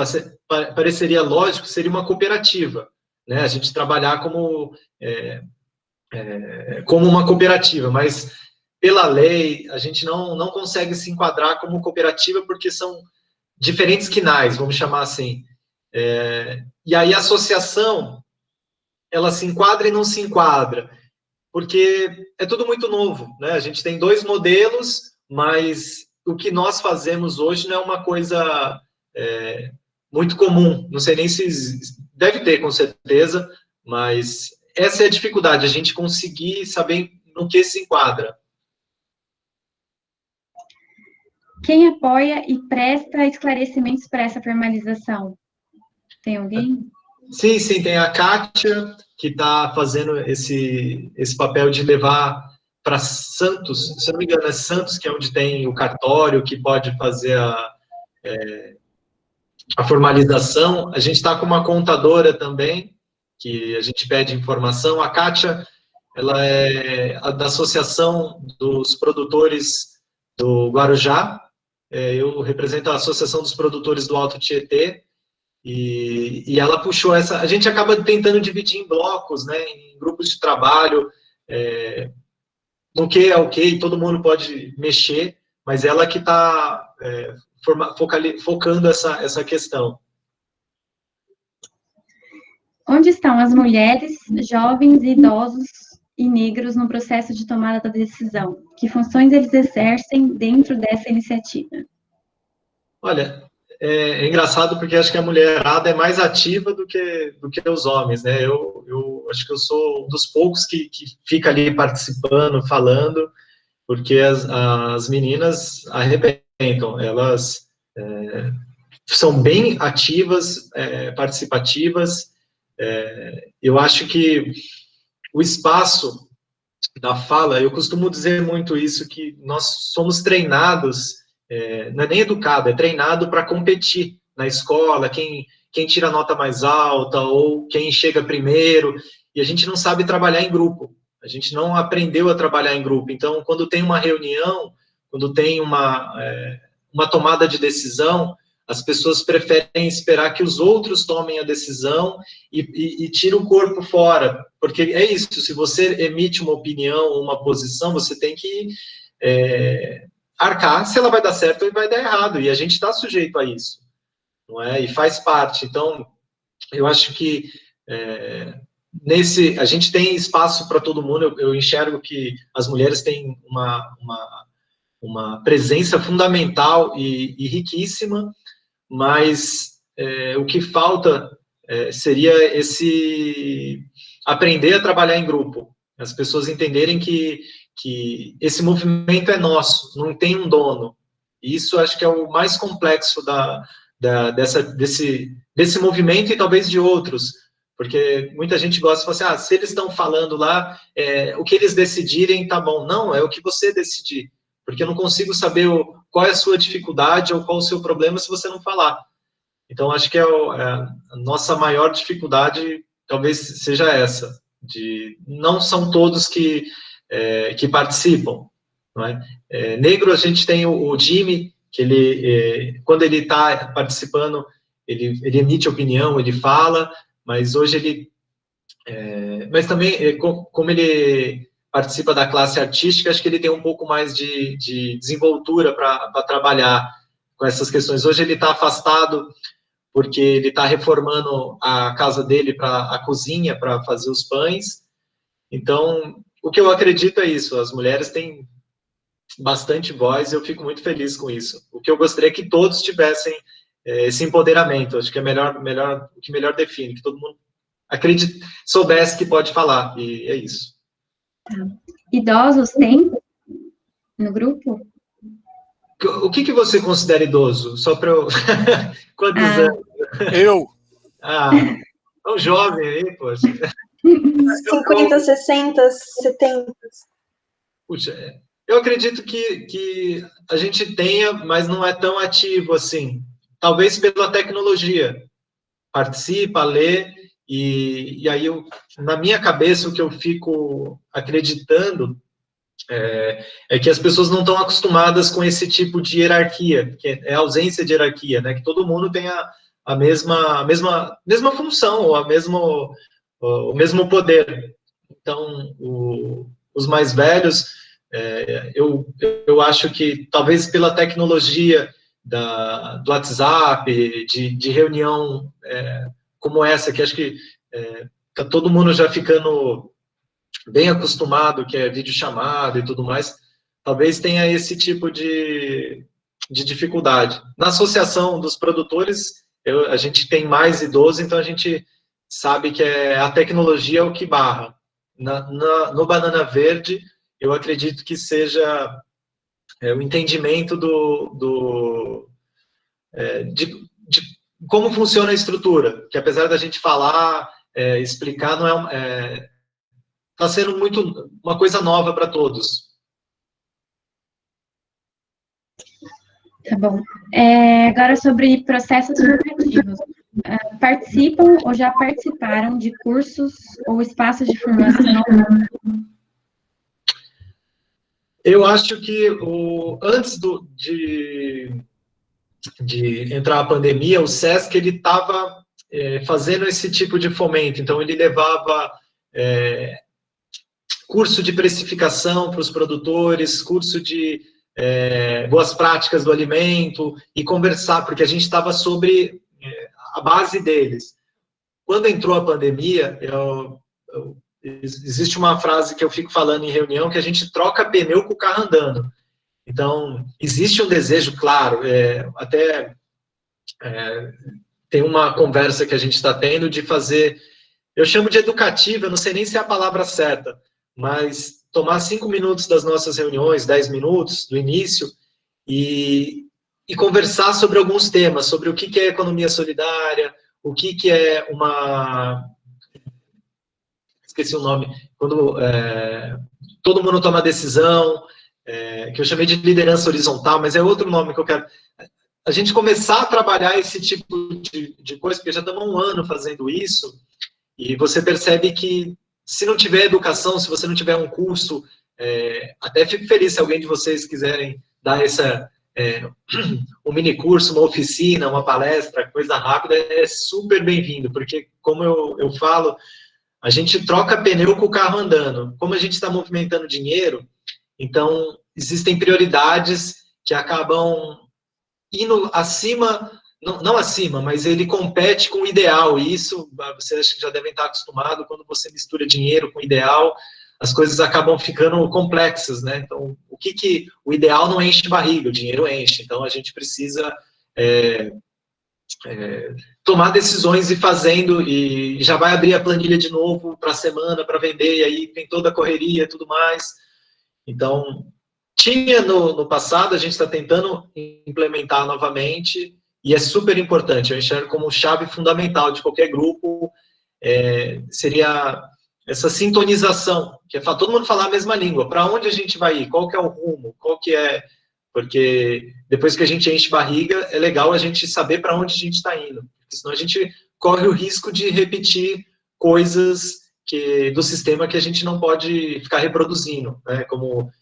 Speaker 3: pareceria lógico seria uma cooperativa, né? A gente trabalhar como uma cooperativa, mas pela lei a gente não consegue se enquadrar como cooperativa, porque são diferentes quinais, vamos chamar assim. E aí a associação, ela se enquadra e não se enquadra, porque é tudo muito novo, né? A gente tem 2 modelos, mas o que nós fazemos hoje não é uma coisa muito comum. Não sei nem se deve ter, com certeza, mas essa é a dificuldade, a gente conseguir saber no que se enquadra.
Speaker 4: Quem apoia e presta esclarecimentos para essa formalização? Tem alguém?
Speaker 3: Sim, tem a Kátia, que está fazendo esse papel de levar para Santos, se eu não me engano, é Santos, que é onde tem o cartório, que pode fazer a formalização. A gente está com uma contadora também, que a gente pede informação. A Kátia, ela é da Associação dos Produtores do Guarujá, eu represento a Associação dos Produtores do Alto Tietê, e ela puxou essa... A gente acaba tentando dividir em blocos, né, em grupos de trabalho, no que é ok, todo mundo pode mexer, mas ela que está focando essa questão.
Speaker 4: Onde estão as mulheres, jovens, idosos e negros no processo de tomada da decisão? Que funções eles exercem dentro dessa iniciativa?
Speaker 3: Olha, é engraçado porque acho que a mulherada é mais ativa do que os homens, né? Eu acho que eu sou um dos poucos que fica ali participando, falando, porque as meninas arrebentam, elas são bem ativas, participativas. Eu acho que o espaço da fala, eu costumo dizer muito isso, que nós somos treinados, não é nem educado, é treinado para competir na escola, quem tira a nota mais alta, ou quem chega primeiro, e a gente não sabe trabalhar em grupo, a gente não aprendeu a trabalhar em grupo. Então, quando tem uma reunião, quando tem uma tomada de decisão, as pessoas preferem esperar que os outros tomem a decisão e tira o corpo fora, porque é isso, se você emite uma opinião, uma posição, você tem que arcar se ela vai dar certo ou vai dar errado, e a gente está sujeito a isso, não é? E faz parte. Então, eu acho que a gente tem espaço para todo mundo. Eu enxergo que as mulheres têm uma presença fundamental e riquíssima, mas o que falta seria aprender a trabalhar em grupo, as pessoas entenderem que esse movimento é nosso, não tem um dono. E isso acho que é o mais complexo desse movimento e talvez de outros, porque muita gente gosta de falar assim, se eles estão falando lá, o que eles decidirem tá bom. Não, é o que você decidir, porque eu não consigo saber qual é a sua dificuldade ou qual o seu problema se você não falar. Então, acho que a nossa maior dificuldade talvez seja essa, não são todos que participam, não é? Negro, a gente tem o Jimmy, que ele, quando ele está participando, ele emite opinião, ele fala, mas hoje mas também, como ele participa da classe artística, acho que ele tem um pouco mais de desenvoltura para trabalhar com essas questões. Hoje ele está afastado, porque ele está reformando a casa dele para a cozinha, para fazer os pães. Então, o que eu acredito é isso, as mulheres têm bastante voz, e eu fico muito feliz com isso. O que eu gostaria é que todos tivessem esse empoderamento, acho que é o que melhor define, que todo mundo soubesse que pode falar, e é isso.
Speaker 4: Idosos tem no grupo?
Speaker 3: O que você considera idoso? Só para eu... Quantos anos?
Speaker 2: Eu.
Speaker 3: Tão jovem aí, poxa.
Speaker 1: 50, 60, 70.
Speaker 3: Puxa, eu acredito que a gente tenha, mas não é tão ativo assim. Talvez pela tecnologia. Participa, lê, e aí, na minha cabeça, o que eu fico acreditando é que as pessoas não estão acostumadas com esse tipo de hierarquia, que é a ausência de hierarquia, né? Que todo mundo tem a mesma função, ou o mesmo poder. Então, os mais velhos, eu acho que talvez pela tecnologia do WhatsApp, de reunião como essa, que acho que está todo mundo já ficando bem acostumado, que é videochamada e tudo mais, talvez tenha esse tipo de dificuldade. Na associação dos produtores, a gente tem mais idosos, então a gente sabe que a tecnologia é o que barra. No Banana Verde, eu acredito que seja o entendimento de como funciona a estrutura, que apesar da gente falar, explicar, não está sendo muito uma coisa nova para todos.
Speaker 4: Tá bom. Agora sobre processos formativos. Participam ou já participaram de cursos ou espaços de formação?
Speaker 3: Eu acho que antes de entrar a pandemia, o SESC ele estava fazendo esse tipo de fomento. Então, ele levava curso de precificação para os produtores, curso de boas práticas do alimento, e conversar, porque a gente estava sobre a base deles. Quando entrou a pandemia, existe uma frase que eu fico falando em reunião, que a gente troca pneu com o carro andando. Então, existe um desejo, claro, tem uma conversa que a gente está tendo de fazer, eu chamo de educativa, não sei nem se é a palavra certa, mas tomar 5 minutos das nossas reuniões, 10 minutos do início, e conversar sobre alguns temas, sobre o que é economia solidária, o que é esqueci o nome, quando todo mundo toma decisão, que eu chamei de liderança horizontal, mas é outro nome que eu quero. A gente começar a trabalhar esse tipo de coisa, porque já estamos há 1 ano fazendo isso, e você percebe que se não tiver educação, se você não tiver um curso, até fico feliz se alguém de vocês quiserem dar um mini curso, uma oficina, uma palestra, coisa rápida, é super bem-vindo, porque, como eu falo, a gente troca pneu com o carro andando. Como a gente está movimentando dinheiro, então existem prioridades que acabam indo acima, não acima, mas ele compete com o ideal, e isso vocês já devem estar acostumados, quando você mistura dinheiro com ideal, as coisas acabam ficando complexas, né? Então, o ideal não enche barriga, o dinheiro enche, então a gente precisa tomar decisões e fazendo, e já vai abrir a planilha de novo para a semana, para vender, e aí tem toda a correria e tudo mais. Então, tinha no passado, a gente está tentando implementar novamente, e é super importante, eu enxergo como chave fundamental de qualquer grupo, seria essa sintonização, que é todo mundo falar a mesma língua, para onde a gente vai ir, qual que é o rumo, porque depois que a gente enche barriga, é legal a gente saber para onde a gente está indo, porque senão a gente corre o risco de repetir coisas do sistema que a gente não pode ficar reproduzindo, né? Como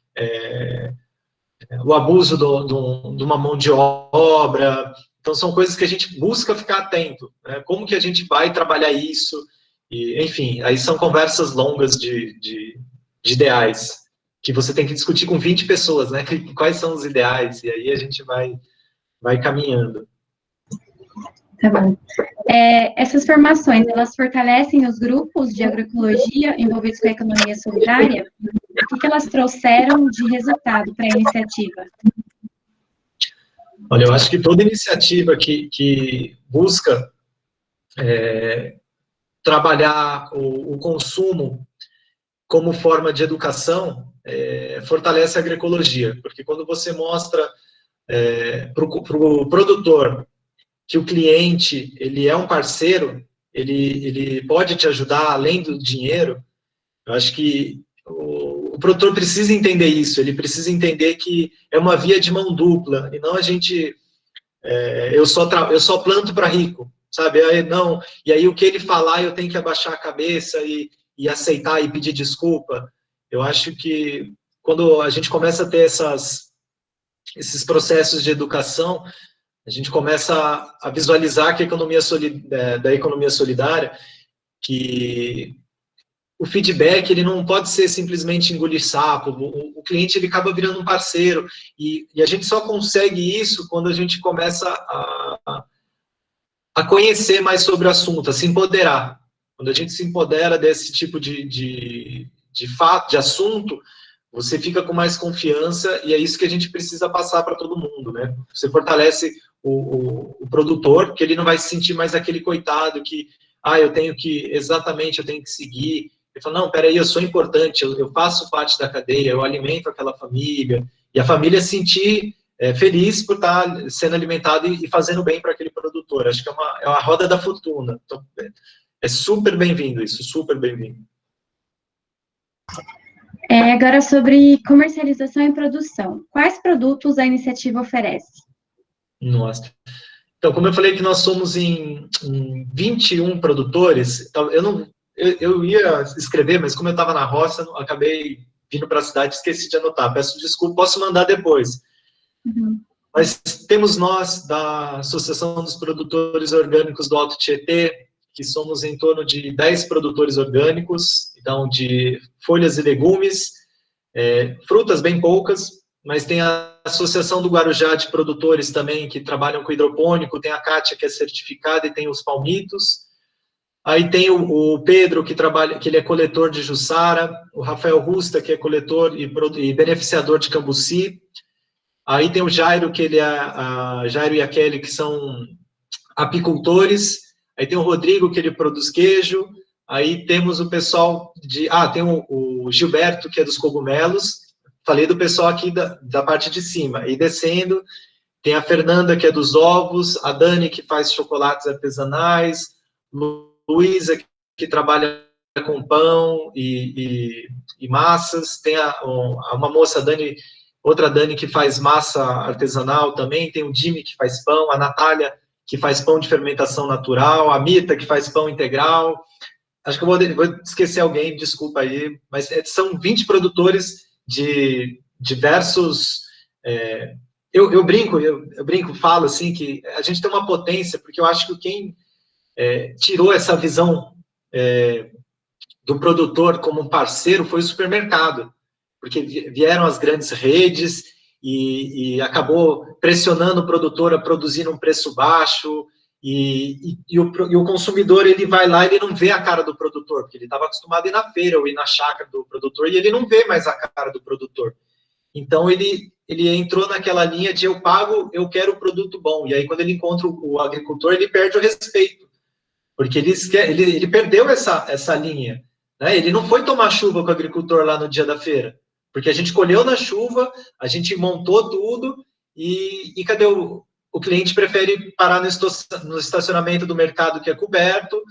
Speaker 3: o abuso de uma mão de obra. Então, são coisas que a gente busca ficar atento, né? Como que a gente vai trabalhar isso? E, enfim, aí são conversas longas de ideais, que você tem que discutir com 20 pessoas, né? Quais são os ideais? E aí a gente vai caminhando.
Speaker 4: Tá bom. Essas formações, elas fortalecem os grupos de agroecologia envolvidos com a economia solidária? O que elas trouxeram de resultado para a iniciativa?
Speaker 3: Olha, eu acho que toda iniciativa que busca trabalhar o consumo como forma de educação, fortalece a agroecologia, porque quando você mostra para o produtor que o cliente ele é um parceiro, ele pode te ajudar além do dinheiro, eu acho que o produtor precisa entender isso, ele precisa entender que é uma via de mão dupla, e não a gente, eu só planto para rico, sabe? Não, e aí o que ele falar eu tenho que abaixar a cabeça e aceitar e pedir desculpa. Eu acho que quando a gente começa a ter esses processos de educação, a gente começa a visualizar que da economia solidária, que o feedback ele não pode ser simplesmente engolir sapo, o cliente ele acaba virando um parceiro, e a gente só consegue isso quando a gente começa a conhecer mais sobre o assunto, a se empoderar. Quando a gente se empodera desse tipo de fato, de assunto, você fica com mais confiança, e é isso que a gente precisa passar para todo mundo, né? Você fortalece o produtor, que ele não vai se sentir mais aquele coitado que, eu tenho que seguir. Ele fala, não, peraí, eu sou importante, eu faço parte da cadeia, eu alimento aquela família, E a família se sentir feliz por estar sendo alimentada e fazendo bem para aquele produtor. Acho que é uma roda da fortuna. Então, é super bem-vindo isso, super bem-vindo.
Speaker 4: Agora sobre comercialização e produção. Quais produtos a iniciativa oferece?
Speaker 3: Nossa. Então, como eu falei que nós somos em 21 produtores, então eu ia escrever, mas como eu estava na roça, acabei vindo para a cidade e esqueci de anotar. Peço desculpa, posso mandar depois.
Speaker 4: Uhum.
Speaker 3: Mas temos nós, da Associação dos Produtores Orgânicos do Alto Tietê, que somos em torno de 10 produtores orgânicos, então de folhas e legumes, frutas bem poucas, mas tem a Associação do Guarujá de Produtores também, que trabalham com hidropônico, tem a Kátia, que é certificada, e tem os palmitos. Aí tem o Pedro, que trabalha, que ele é coletor de Jussara, o Rafael Rusta, que é coletor e beneficiador de Cambuci. Aí tem o Jairo, que ele Jairo e a Kelly, que são apicultores. Aí tem o Rodrigo, que ele produz queijo. Aí temos o pessoal tem o Gilberto, que é dos cogumelos. Falei do pessoal aqui da parte de cima. E descendo, tem a Fernanda, que é dos ovos, a Dani, que faz chocolates artesanais, Luísa, que trabalha com pão e massas, tem uma moça, Dani, outra Dani, que faz massa artesanal também, tem o Jimmy, que faz pão, a Natália, que faz pão de fermentação natural, a Mita, que faz pão integral. Acho que eu vou esquecer alguém, desculpa aí, mas são 20 produtores de diversos... Eu brinco, falo assim, que a gente tem uma potência, porque eu acho que quem tirou essa visão do produtor como um parceiro foi o supermercado, porque vieram as grandes redes e acabou pressionando o produtor a produzir um preço baixo, e o consumidor, ele vai lá e ele não vê a cara do produtor, porque ele estava acostumado a ir na feira ou ir na chácara do produtor, e ele não vê mais a cara do produtor. Então, ele entrou naquela linha de eu pago, eu quero o produto bom, e aí quando ele encontra o agricultor, ele perde o respeito, porque ele perdeu essa linha, né? Ele não foi tomar chuva com o agricultor lá no dia da feira, porque a gente colheu na chuva, a gente montou tudo, e cadê o cliente prefere parar no estacionamento do mercado que é coberto,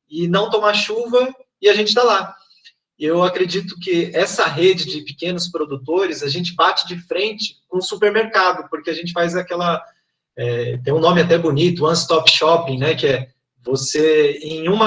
Speaker 3: e não tomar chuva, e a gente está lá. Eu acredito que essa rede de pequenos produtores, a gente bate de frente com o supermercado, porque a gente faz aquela... tem um nome até bonito, One Stop Shopping, né? Que é você, em um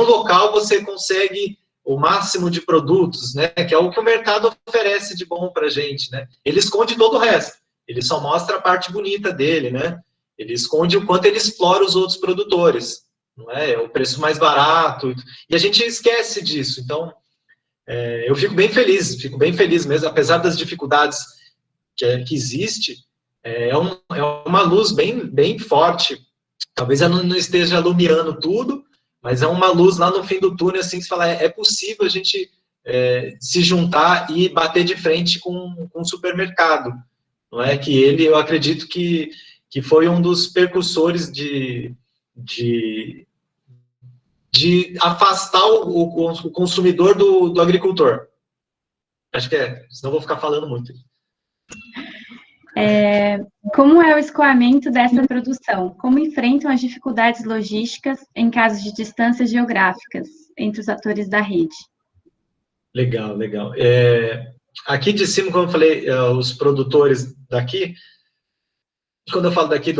Speaker 3: local você consegue o máximo de produtos, né? Que é o que o mercado oferece de bom para a gente, né? Ele esconde todo o resto, ele só mostra a parte bonita dele, né? Ele esconde o quanto ele explora os outros produtores, não é? O preço mais barato, e a gente esquece disso. Então, eu fico bem feliz mesmo, apesar das dificuldades que existe, é uma luz bem forte. Talvez ela não esteja iluminando tudo, mas é uma luz lá no fim do túnel, assim, que se fala, é possível a gente se juntar e bater de frente com o supermercado, não é? Que eu acredito que foi um dos precursores de afastar o consumidor do agricultor. Acho que senão eu vou ficar falando muito.
Speaker 4: Como é o escoamento dessa produção? Como enfrentam as dificuldades logísticas em caso de distâncias geográficas entre os atores da rede?
Speaker 3: Legal. Aqui de cima, como eu falei, os produtores daqui, quando eu falo daqui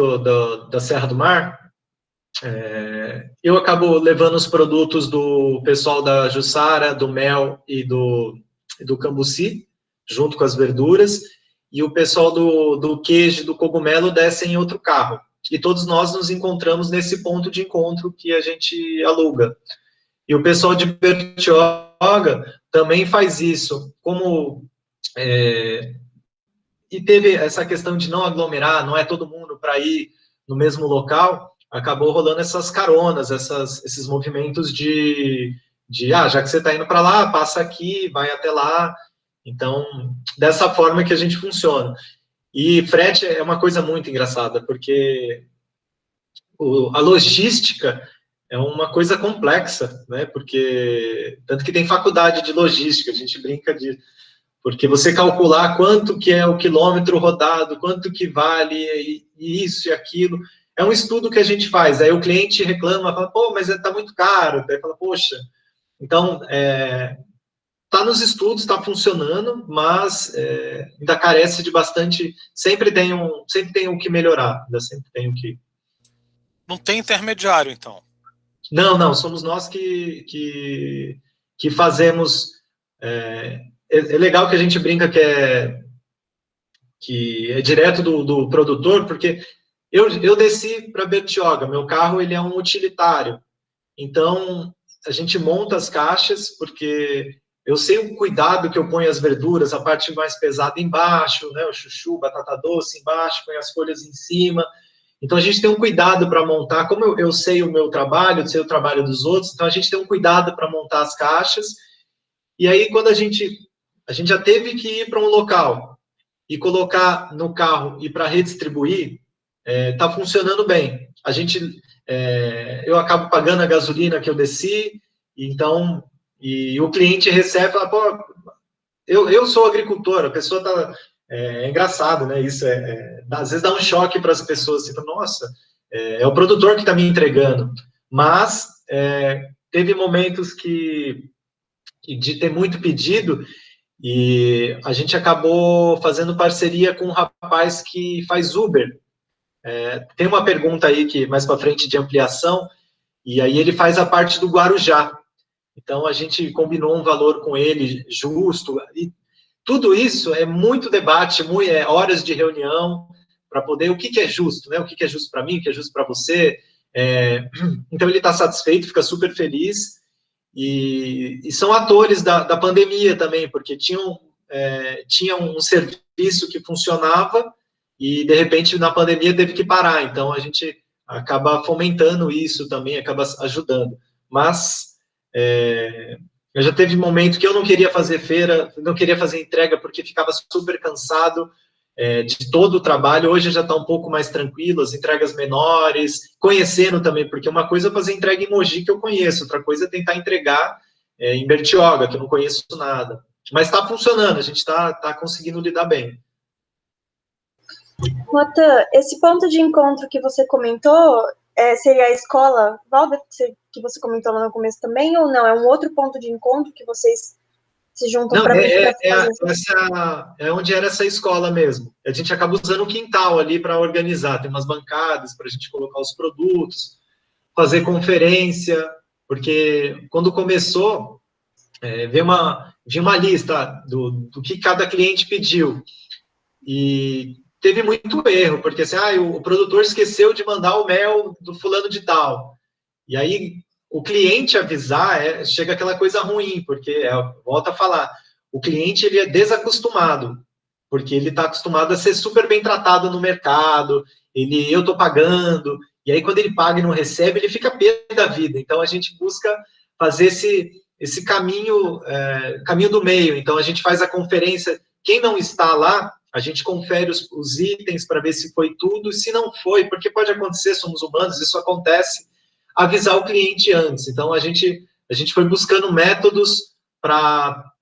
Speaker 3: da Serra do Mar, eu acabo levando os produtos do pessoal da Jussara, do mel e do Cambuci, junto com as verduras, e o pessoal do queijo e do cogumelo descem em outro carro. E todos nós nos encontramos nesse ponto de encontro que a gente aluga. E o pessoal de Bertioga também faz isso. E teve essa questão de não aglomerar, não é todo mundo para ir no mesmo local, acabou rolando essas caronas, esses movimentos já que você está indo para lá, passa aqui, vai até lá. Então, dessa forma que a gente funciona. E frete é uma coisa muito engraçada, porque a logística é uma coisa complexa, né? Porque, tanto que tem faculdade de logística, a gente brinca porque você calcular quanto que é o quilômetro rodado, quanto que vale isso e aquilo, é um estudo que a gente faz. Aí o cliente reclama, fala, pô, mas está muito caro. Daí fala, poxa, então, está nos estudos, está funcionando, mas ainda carece de bastante, sempre tem o que melhorar, ainda sempre tem o que...
Speaker 2: Não tem intermediário, então?
Speaker 3: Não, somos nós que fazemos... É legal que a gente brinca que é direto do produtor, porque eu desci para Bertioga, meu carro ele é um utilitário, então a gente monta as caixas, porque eu sei o cuidado que eu ponho as verduras, a parte mais pesada embaixo, né, o chuchu, batata doce embaixo, põe as folhas em cima. Então, a gente tem um cuidado para montar, como eu sei o meu trabalho, sei o trabalho dos outros, então a gente tem um cuidado para montar as caixas. E aí, quando a gente já teve que ir para um local e colocar no carro e para redistribuir, está funcionando bem. Eu acabo pagando a gasolina que eu desci, então, e o cliente recebe, fala, pô, eu sou agricultor, a pessoa está... É engraçado, né? Isso às vezes dá um choque para as pessoas, assim, nossa, é o produtor que está me entregando. Mas teve momentos de ter muito pedido e a gente acabou fazendo parceria com um rapaz que faz Uber. Tem uma pergunta aí que mais para frente de ampliação, e aí ele faz a parte do Guarujá. Então a gente combinou um valor com ele justo, e tudo isso é muito debate, horas de reunião para poder, o que é justo, né? O que é justo para mim, o que é justo para você. Então ele está satisfeito, fica super feliz, e são atores da pandemia também, porque tinha um serviço que funcionava e de repente na pandemia teve que parar, então a gente acaba fomentando isso também, acaba ajudando. Mas eu já teve momento que eu não queria fazer feira, não queria fazer entrega porque ficava super cansado de todo o trabalho. Hoje já está um pouco mais tranquilo, as entregas menores, conhecendo também, porque uma coisa é fazer entrega em Mogi, que eu conheço, outra coisa é tentar entregar em Bertioga, que eu não conheço nada. Mas está funcionando, a gente está conseguindo lidar bem.
Speaker 1: Natan, esse ponto de encontro que você comentou, seria a escola Valber, que você comentou lá no começo também, ou não? É um outro ponto de encontro que vocês se juntam para fazer?
Speaker 3: É onde era essa escola mesmo. A gente acaba usando o quintal ali para organizar. Tem umas bancadas para a gente colocar os produtos, fazer conferência, porque quando começou, veio uma lista do que cada cliente pediu. E teve muito erro, porque assim, o produtor esqueceu de mandar o mel do fulano de tal. E aí, o cliente avisar, chega aquela coisa ruim, porque, volta a falar, o cliente ele é desacostumado, porque ele está acostumado a ser super bem tratado no mercado, eu estou pagando, e aí quando ele paga e não recebe, ele fica pé da vida. Então, a gente busca fazer esse caminho do meio. Então, a gente faz a conferência, quem não está lá, a gente confere os itens para ver se foi tudo, e se não foi, porque pode acontecer, somos humanos, isso acontece, avisar o cliente antes. Então, a gente foi buscando métodos para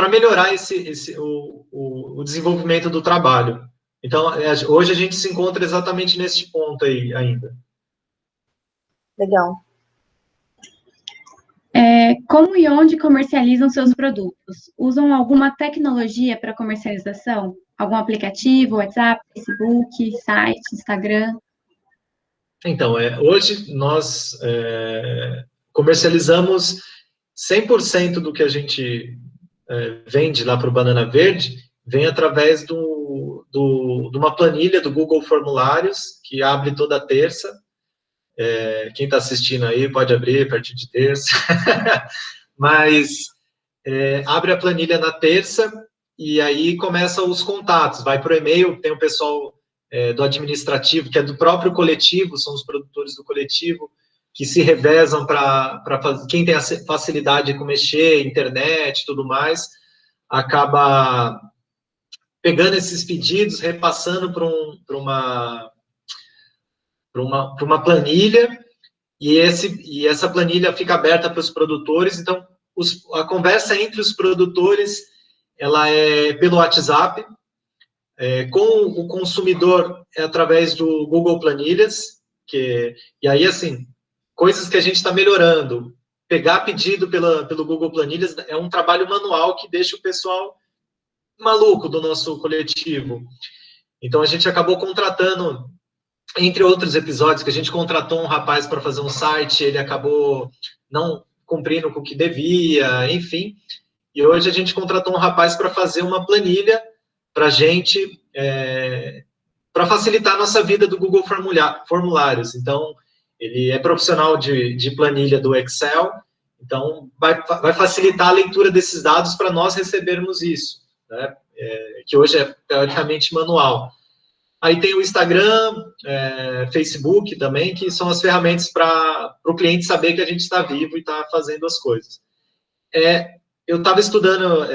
Speaker 3: melhorar o desenvolvimento do trabalho. Então, hoje a gente se encontra exatamente nesse ponto aí ainda.
Speaker 1: Legal.
Speaker 4: Como e onde comercializam seus produtos? Usam alguma tecnologia para comercialização? Algum aplicativo, WhatsApp, Facebook, site, Instagram?
Speaker 3: Então, hoje nós comercializamos 100% do que a gente vende lá para o Banana Verde, vem através de uma planilha do Google Formulários, que abre toda terça. Quem está assistindo aí pode abrir a partir de terça. Mas abre a planilha na terça e aí começam os contatos. Vai para o e-mail, tem o pessoal do administrativo, que é do próprio coletivo, são os produtores do coletivo, que se revezam para fazer. Quem tem a facilidade com mexer, internet e tudo mais, acaba pegando esses pedidos, repassando para uma planilha, e essa planilha fica aberta para os produtores. Então, a conversa entre os produtores ela é pelo WhatsApp, com o consumidor é através do Google Planilhas, e aí, assim, coisas que a gente está melhorando. Pegar pedido pelo Google Planilhas é um trabalho manual que deixa o pessoal maluco do nosso coletivo. Então, a gente acabou contratando, entre outros episódios, que a gente contratou um rapaz para fazer um site, ele acabou não cumprindo com o que devia, enfim. E hoje a gente contratou um rapaz para fazer uma planilha para a gente, para facilitar a nossa vida do Google Formulários. Então, ele é profissional de planilha do Excel, então vai facilitar a leitura desses dados para nós recebermos isso, né? Que hoje é teoricamente manual. Aí tem o Instagram, Facebook também, que são as ferramentas para o cliente saber que a gente está vivo e está fazendo as coisas. Eu estava estudando,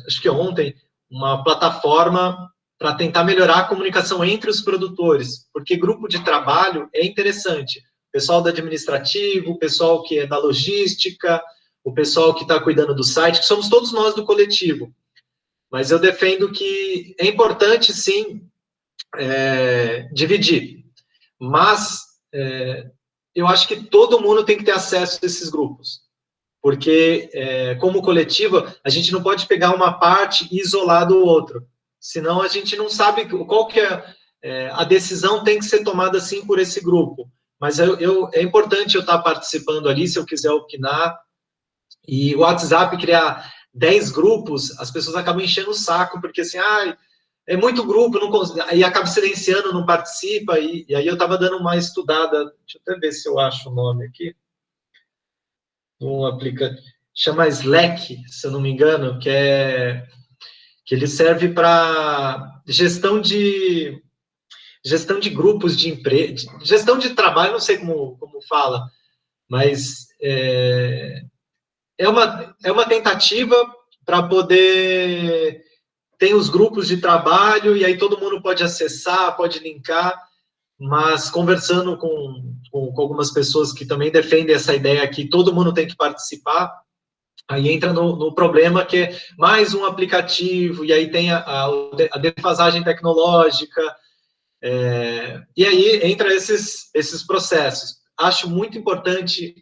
Speaker 3: acho que ontem, uma plataforma para tentar melhorar a comunicação entre os produtores, porque grupo de trabalho é interessante. O pessoal do administrativo, o pessoal que é da logística, o pessoal que está cuidando do site, que somos todos nós do coletivo. Mas eu defendo que é importante, sim, dividir. Mas eu acho que todo mundo tem que ter acesso a esses grupos. Porque, como coletivo, a gente não pode pegar uma parte e isolar do outro. Senão, a gente não sabe qual que é... a decisão tem que ser tomada, sim, por esse grupo. Mas é importante eu estar participando ali, se eu quiser opinar. E o WhatsApp, criar 10 grupos, as pessoas acabam enchendo o saco, porque, assim, é muito grupo, não consigo, aí acaba silenciando, não participa, e aí eu estava dando uma estudada, deixa eu até ver se eu acho o nome aqui, um aplicativo, chama Slack, se eu não me engano, que ele serve para gestão de grupos de empresa, gestão de trabalho, não sei como fala, mas é uma tentativa para poder ter os grupos de trabalho, e aí todo mundo pode acessar, pode linkar, mas conversando com algumas pessoas que também defendem essa ideia que todo mundo tem que participar, aí entra no problema que é mais um aplicativo, e aí tem a defasagem tecnológica, e aí entra esses processos. Acho muito importante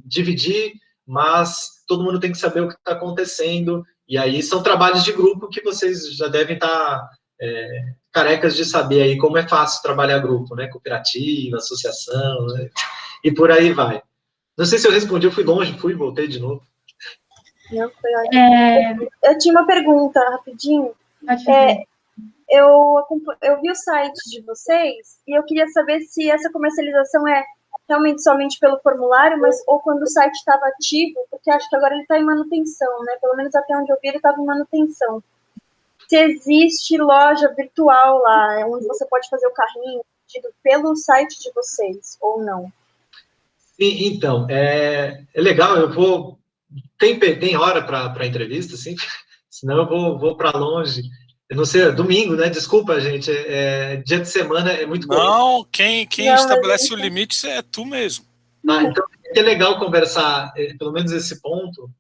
Speaker 3: dividir, mas todo mundo tem que saber o que está acontecendo, e aí são trabalhos de grupo que vocês já devem estar carecas de saber aí como é fácil trabalhar grupo, né? Cooperativa, associação, né? E por aí vai. Não sei se eu respondi, eu fui longe, voltei de novo.
Speaker 1: Não, foi ótimo. Eu tinha uma pergunta, rapidinho. Eu vi o site de vocês e eu queria saber se essa comercialização é realmente somente pelo formulário, mas ou quando o site estava ativo, porque acho que agora ele está em manutenção, né? Pelo menos até onde eu vi, ele estava em manutenção. Se existe loja virtual lá, onde você pode fazer o carrinho pelo site de vocês, ou não?
Speaker 3: Sim, então, é legal, eu vou... Tem hora para entrevista, sim? Senão eu vou para longe. Eu não sei, domingo, né? Desculpa, gente. Dia de semana é muito corrido.
Speaker 2: Não, quem estabelece o limite é tu mesmo.
Speaker 3: Então é legal conversar, pelo menos esse ponto,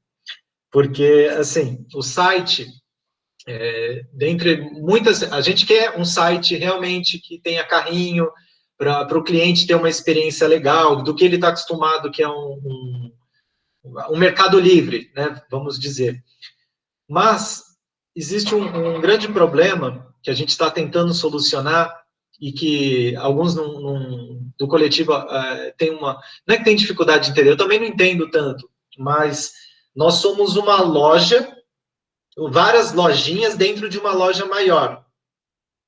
Speaker 3: porque, assim, o site, dentre muitas... A gente quer um site realmente que tenha carrinho, para o cliente ter uma experiência legal, do que ele está acostumado, que é um mercado livre, né? Vamos dizer. Mas existe um grande problema que a gente está tentando solucionar e que alguns do coletivo não é que tem dificuldade de entender, eu também não entendo tanto, mas nós somos uma loja, várias lojinhas dentro de uma loja maior.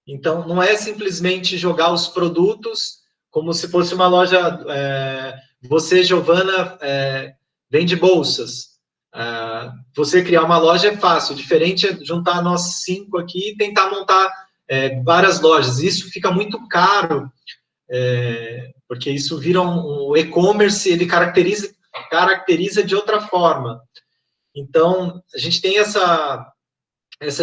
Speaker 3: Então, não é simplesmente jogar os produtos como se fosse uma loja... você, Giovana, vende bolsas. Você criar uma loja é fácil, diferente é juntar nós 5 aqui e tentar montar várias lojas. Isso fica muito caro, porque isso vira um e-commerce, ele caracteriza de outra forma. Então, a gente tem essa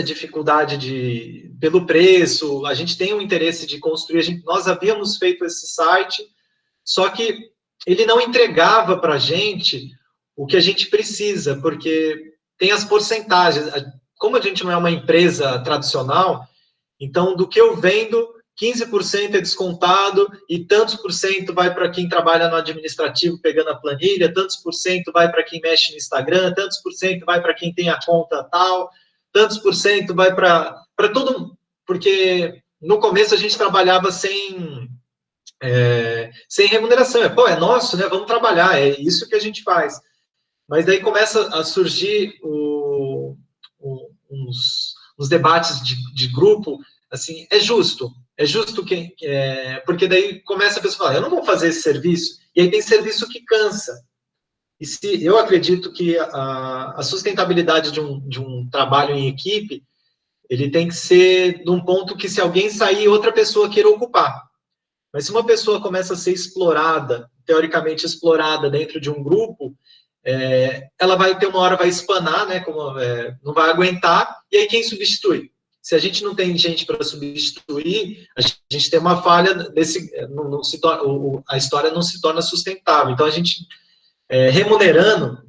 Speaker 3: dificuldade pelo preço, a gente tem um interesse de construir, nós havíamos feito esse site, só que ele não entregava para a gente o que a gente precisa, porque tem as porcentagens. como a gente não é uma empresa tradicional, então do que eu vendo, 15% é descontado e tantos por cento vai para quem trabalha no administrativo pegando a planilha, tantos por cento vai para quem mexe no Instagram, tantos por cento vai para quem tem a conta tal, tantos por cento vai para todo mundo, porque no começo a gente trabalhava sem remuneração, é nosso, né, vamos trabalhar, é isso que a gente faz. Mas daí começa a surgir uns debates de grupo, assim, é justo porque daí começa a pessoa falar, eu não vou fazer esse serviço, e aí tem serviço que cansa. E se eu acredito que a sustentabilidade de um trabalho em equipe, ele tem que ser de um ponto que se alguém sair, outra pessoa queira ocupar. Mas se uma pessoa começa a ser explorada, teoricamente explorada dentro de um grupo, ela vai ter uma hora, vai espanar, né, não vai aguentar, e aí quem substitui? Se a gente não tem gente para substituir, a gente tem uma falha, a história não se torna sustentável. Então, a gente, remunerando,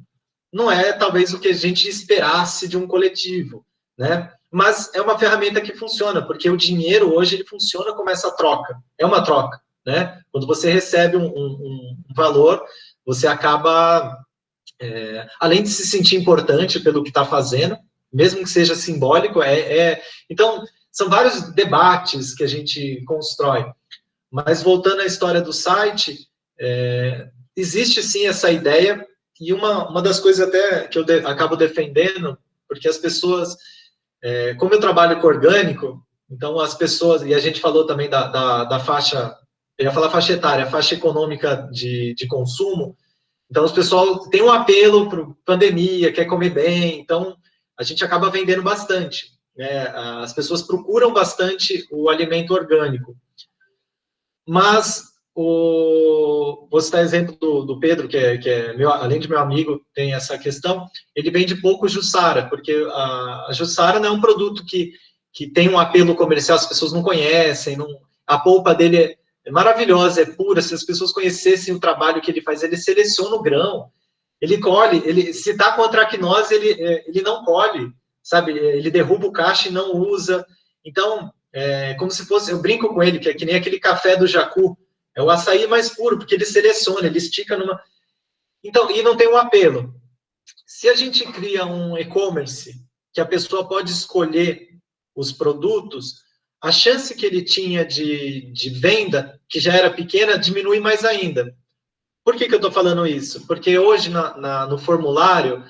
Speaker 3: não é talvez o que a gente esperasse de um coletivo, né? Mas é uma ferramenta que funciona, porque o dinheiro hoje ele funciona como essa troca, é uma troca, né? Quando você recebe um valor, você acaba, além de se sentir importante pelo que está fazendo, mesmo que seja simbólico, então, são vários debates que a gente constrói. Mas, voltando à história do site, existe, sim, essa ideia, e uma das coisas até que eu acabo defendendo, porque as pessoas, como eu trabalho com orgânico, então as pessoas, e a gente falou também da faixa, eu ia falar faixa etária, faixa econômica de consumo, então os pessoal tem um apelo para pandemia, quer comer bem, então a gente acaba vendendo bastante, né? As pessoas procuram bastante o alimento orgânico. Mas, vou citar exemplo do Pedro, que é além de meu amigo, tem essa questão, ele vende pouco Jussara, porque a Jussara não é um produto que tem um apelo comercial, as pessoas não conhecem, a polpa dele é maravilhosa, é pura, se as pessoas conhecessem o trabalho que ele faz, ele seleciona o grão, ele colhe, se está com antracnose, ele não colhe, sabe? Ele derruba o cacho e não usa. Então, como se fosse, eu brinco com ele, que é que nem aquele café do Jacu, é o açaí mais puro, porque ele seleciona, ele estica numa... Então, e não tem um apelo. Se a gente cria um e-commerce, que a pessoa pode escolher os produtos, a chance que ele tinha de venda, que já era pequena, diminui mais ainda. Por que eu estou falando isso? Porque hoje, no formulário,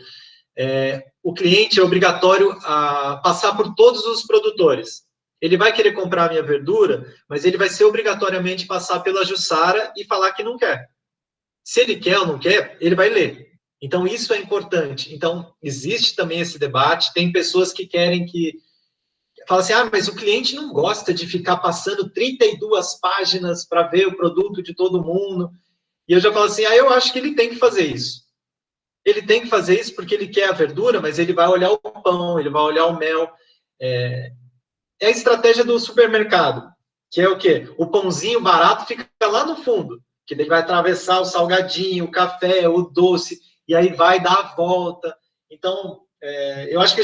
Speaker 3: o cliente é obrigatório a passar por todos os produtores. Ele vai querer comprar a minha verdura, mas ele vai ser obrigatoriamente passar pela Jussara e falar que não quer. Se ele quer ou não quer, ele vai ler. Então, isso é importante. Então, existe também esse debate. Tem pessoas que querem que... Fala assim, mas o cliente não gosta de ficar passando 32 páginas para ver o produto de todo mundo. E eu já falo assim, eu acho que ele tem que fazer isso. Ele tem que fazer isso porque ele quer a verdura, mas ele vai olhar o pão, ele vai olhar o mel. É a estratégia do supermercado, que é o quê? O pãozinho barato fica lá no fundo, que ele vai atravessar o salgadinho, o café, o doce, e aí vai dar a volta. Então, eu acho que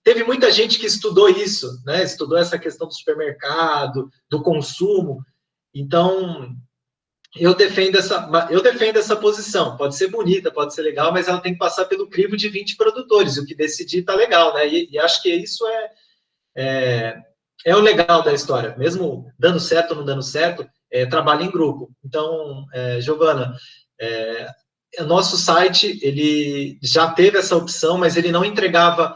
Speaker 3: teve muita gente que estudou isso, né? Estudou essa questão do supermercado, do consumo. Então, eu defendo essa posição. Pode ser bonita, pode ser legal, mas ela tem que passar pelo crivo de 20 produtores. O que decidir tá legal, né? E acho que isso é o legal da história. Mesmo dando certo ou não dando certo, trabalho em grupo. Então, Giovana, o nosso site, ele já teve essa opção, mas ele não entregava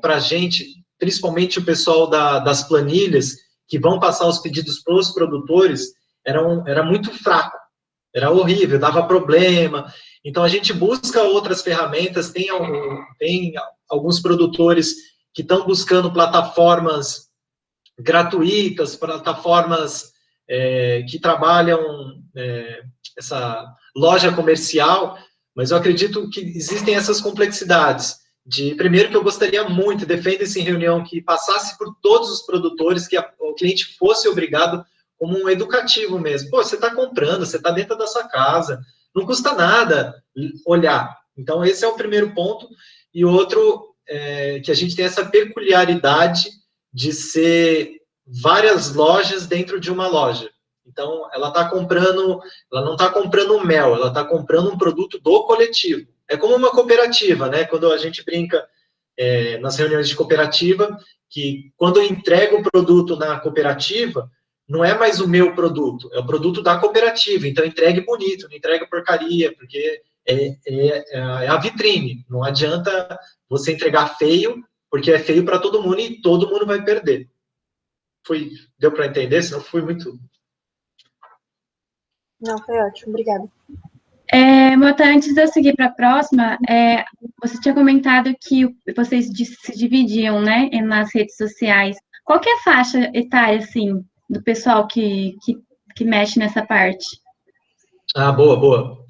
Speaker 3: para a gente, principalmente o pessoal das planilhas, que vão passar os pedidos para os produtores, era muito fraco, era horrível, dava problema. Então, a gente busca outras ferramentas, tem alguns produtores que estão buscando plataformas gratuitas, plataformas que trabalham essa loja comercial, mas eu acredito que existem essas complexidades. Primeiro, que eu gostaria muito, defendo isso em reunião, que passasse por todos os produtores, que o cliente fosse obrigado como um educativo mesmo. Você está comprando, você está dentro da sua casa, não custa nada olhar. Então, esse é o primeiro ponto. E outro, que a gente tem essa peculiaridade de ser várias lojas dentro de uma loja. Então, ela não está comprando mel, ela está comprando um produto do coletivo. É como uma cooperativa, né? Quando a gente brinca nas reuniões de cooperativa, que quando eu entrego o produto na cooperativa, não é mais o meu produto, é o produto da cooperativa. Então, entregue bonito, não entregue porcaria, porque é a vitrine. Não adianta você entregar feio, porque é feio para todo mundo e todo mundo vai perder. Deu para entender? Senão fui muito...
Speaker 1: Não, foi ótimo, obrigada.
Speaker 4: Mota, antes de eu seguir para a próxima, você tinha comentado que vocês se dividiam, né, nas redes sociais. Qual que é a faixa etária, assim, do pessoal que mexe nessa parte?
Speaker 3: Ah, boa.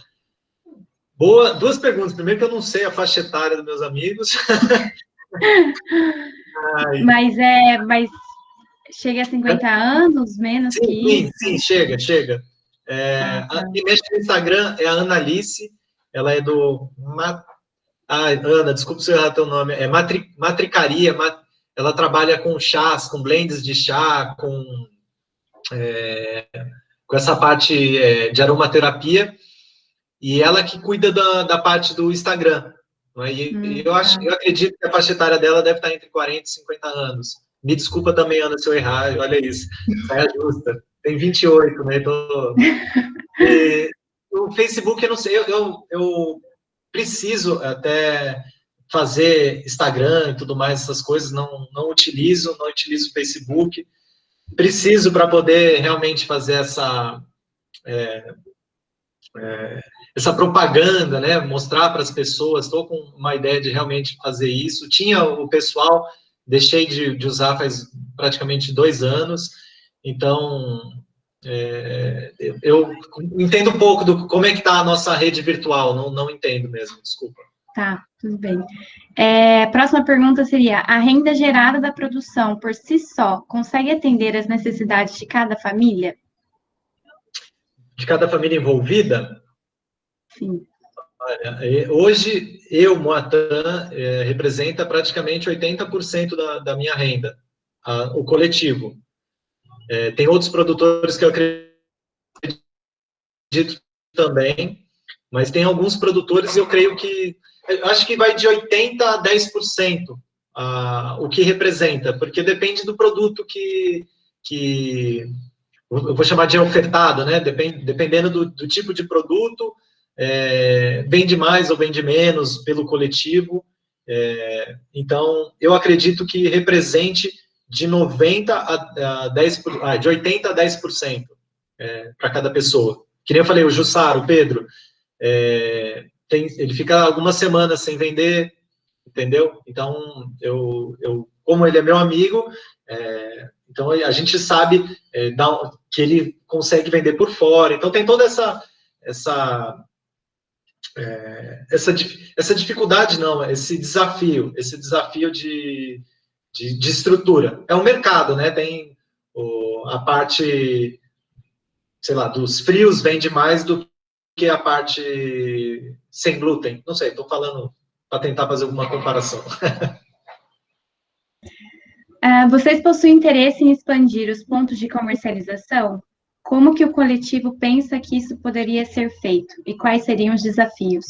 Speaker 3: Boa, duas perguntas. Primeiro que eu não sei a faixa etária dos meus amigos.
Speaker 4: Mas chega a 50 anos, menos que isso?
Speaker 3: Sim, chega. Quem mexe no Instagram é a Ana Alice, ela é do... Ana, desculpa se eu errar teu nome. É Matricaria, ela trabalha com chás, com blends de chá, com essa parte de aromaterapia, e ela que cuida da parte do Instagram. Eu acredito que a faixa etária dela deve estar entre 40 e 50 anos. Me desculpa também, Ana, se eu errar, olha isso, saia justa. Tem 28, né? O Facebook, eu não sei, eu preciso até fazer Instagram e tudo mais, essas coisas, não utilizo o Facebook. Preciso para poder realmente fazer essa propaganda, né? Mostrar para as pessoas. Estou com uma ideia de realmente fazer isso. Tinha o pessoal, deixei de usar faz praticamente 2 anos, então eu entendo um pouco como é que está a nossa rede virtual, não entendo mesmo, desculpa.
Speaker 4: Tá, tudo bem. Próxima pergunta seria: a renda gerada da produção por si só consegue atender as necessidades de cada família?
Speaker 3: De cada família envolvida?
Speaker 4: Sim.
Speaker 3: Olha, hoje, Moatan, representa praticamente 80% da minha renda, o coletivo. Tem outros produtores que eu acredito também, mas tem alguns produtores, eu creio que, acho que vai de 80% a 10% o que representa, porque depende do produto que eu vou chamar de ofertado, né? Dependendo do tipo de produto, vende mais ou vende menos pelo coletivo. Então, eu acredito que represente de 80% a 10% para cada pessoa. Que nem eu falei, o Jussara, o Pedro, ele fica algumas semanas sem vender, entendeu? Então, como ele é meu amigo, então a gente sabe que ele consegue vender por fora. Então, tem toda essa dificuldade, não, esse desafio de estrutura. É um mercado, né? Tem a parte, sei lá, dos frios vende mais do que a parte sem glúten. Não sei, estou falando para tentar fazer alguma comparação.
Speaker 4: Vocês possuem interesse em expandir os pontos de comercialização? Como que o coletivo pensa que isso poderia ser feito? E quais seriam os desafios?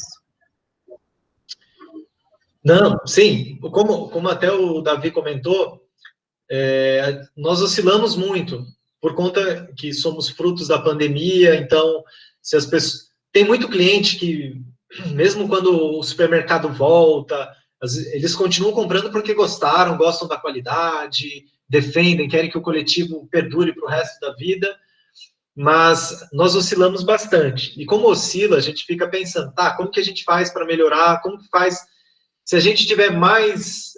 Speaker 3: Não, sim. Como até o Davi comentou, nós oscilamos muito, por conta que somos frutos da pandemia. Então, se as pessoas... Tem muito cliente que, mesmo quando o supermercado volta, eles continuam comprando porque gostam da qualidade, defendem, querem que o coletivo perdure para o resto da vida, mas nós oscilamos bastante. E como oscila, a gente fica pensando, tá, como que a gente faz para melhorar? Como que faz? Se a gente tiver mais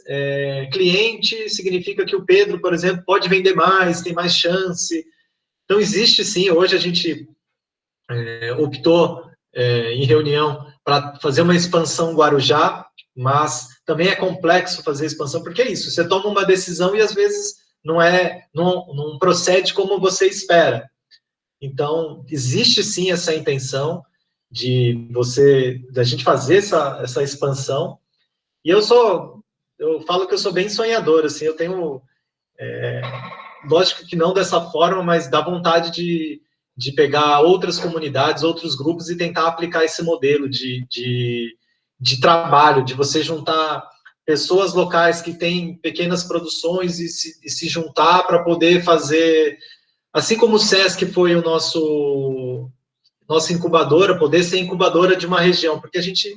Speaker 3: cliente, significa que o Pedro, por exemplo, pode vender mais, tem mais chance. Então, existe sim, hoje a gente optou em reunião para fazer uma expansão Guarujá, mas também é complexo fazer expansão, porque é isso, você toma uma decisão e às vezes não procede como você espera. Então, existe sim essa intenção da gente fazer essa expansão, e eu eu falo que eu sou bem sonhador, assim, eu tenho, lógico que não dessa forma, mas dá vontade de pegar outras comunidades, outros grupos e tentar aplicar esse modelo de trabalho, de você juntar pessoas locais que têm pequenas produções e se juntar para poder fazer, assim como o SESC foi o nossa incubadora, poder ser incubadora de uma região, porque a gente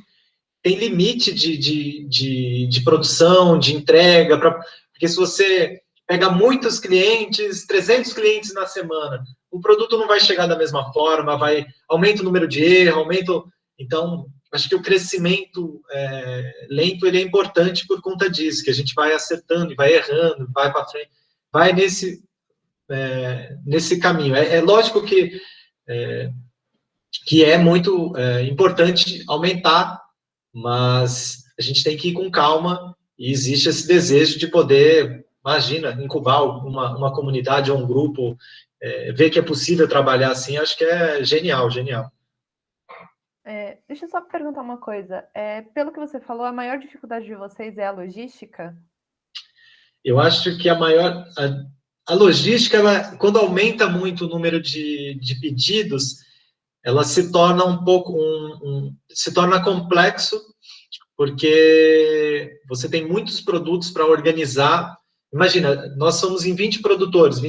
Speaker 3: tem limite de produção, de entrega, porque se você pega muitos clientes, 300 clientes na semana, o produto não vai chegar da mesma forma, aumenta o número de erros, então, acho que o crescimento lento, ele é importante por conta disso, que a gente vai acertando e vai errando, vai para frente, vai nesse caminho. É lógico que é muito importante aumentar, mas a gente tem que ir com calma, e existe esse desejo de poder, imagina, incubar uma comunidade ou um grupo, ver que é possível trabalhar assim, acho que é genial, genial.
Speaker 5: Deixa eu só perguntar uma coisa. Pelo que você falou, a maior dificuldade de vocês é a logística?
Speaker 3: Eu acho que a logística, quando aumenta muito o número de pedidos, ela se torna um pouco, se torna complexo, porque você tem muitos produtos para organizar. Imagina, nós somos em 21 produtores.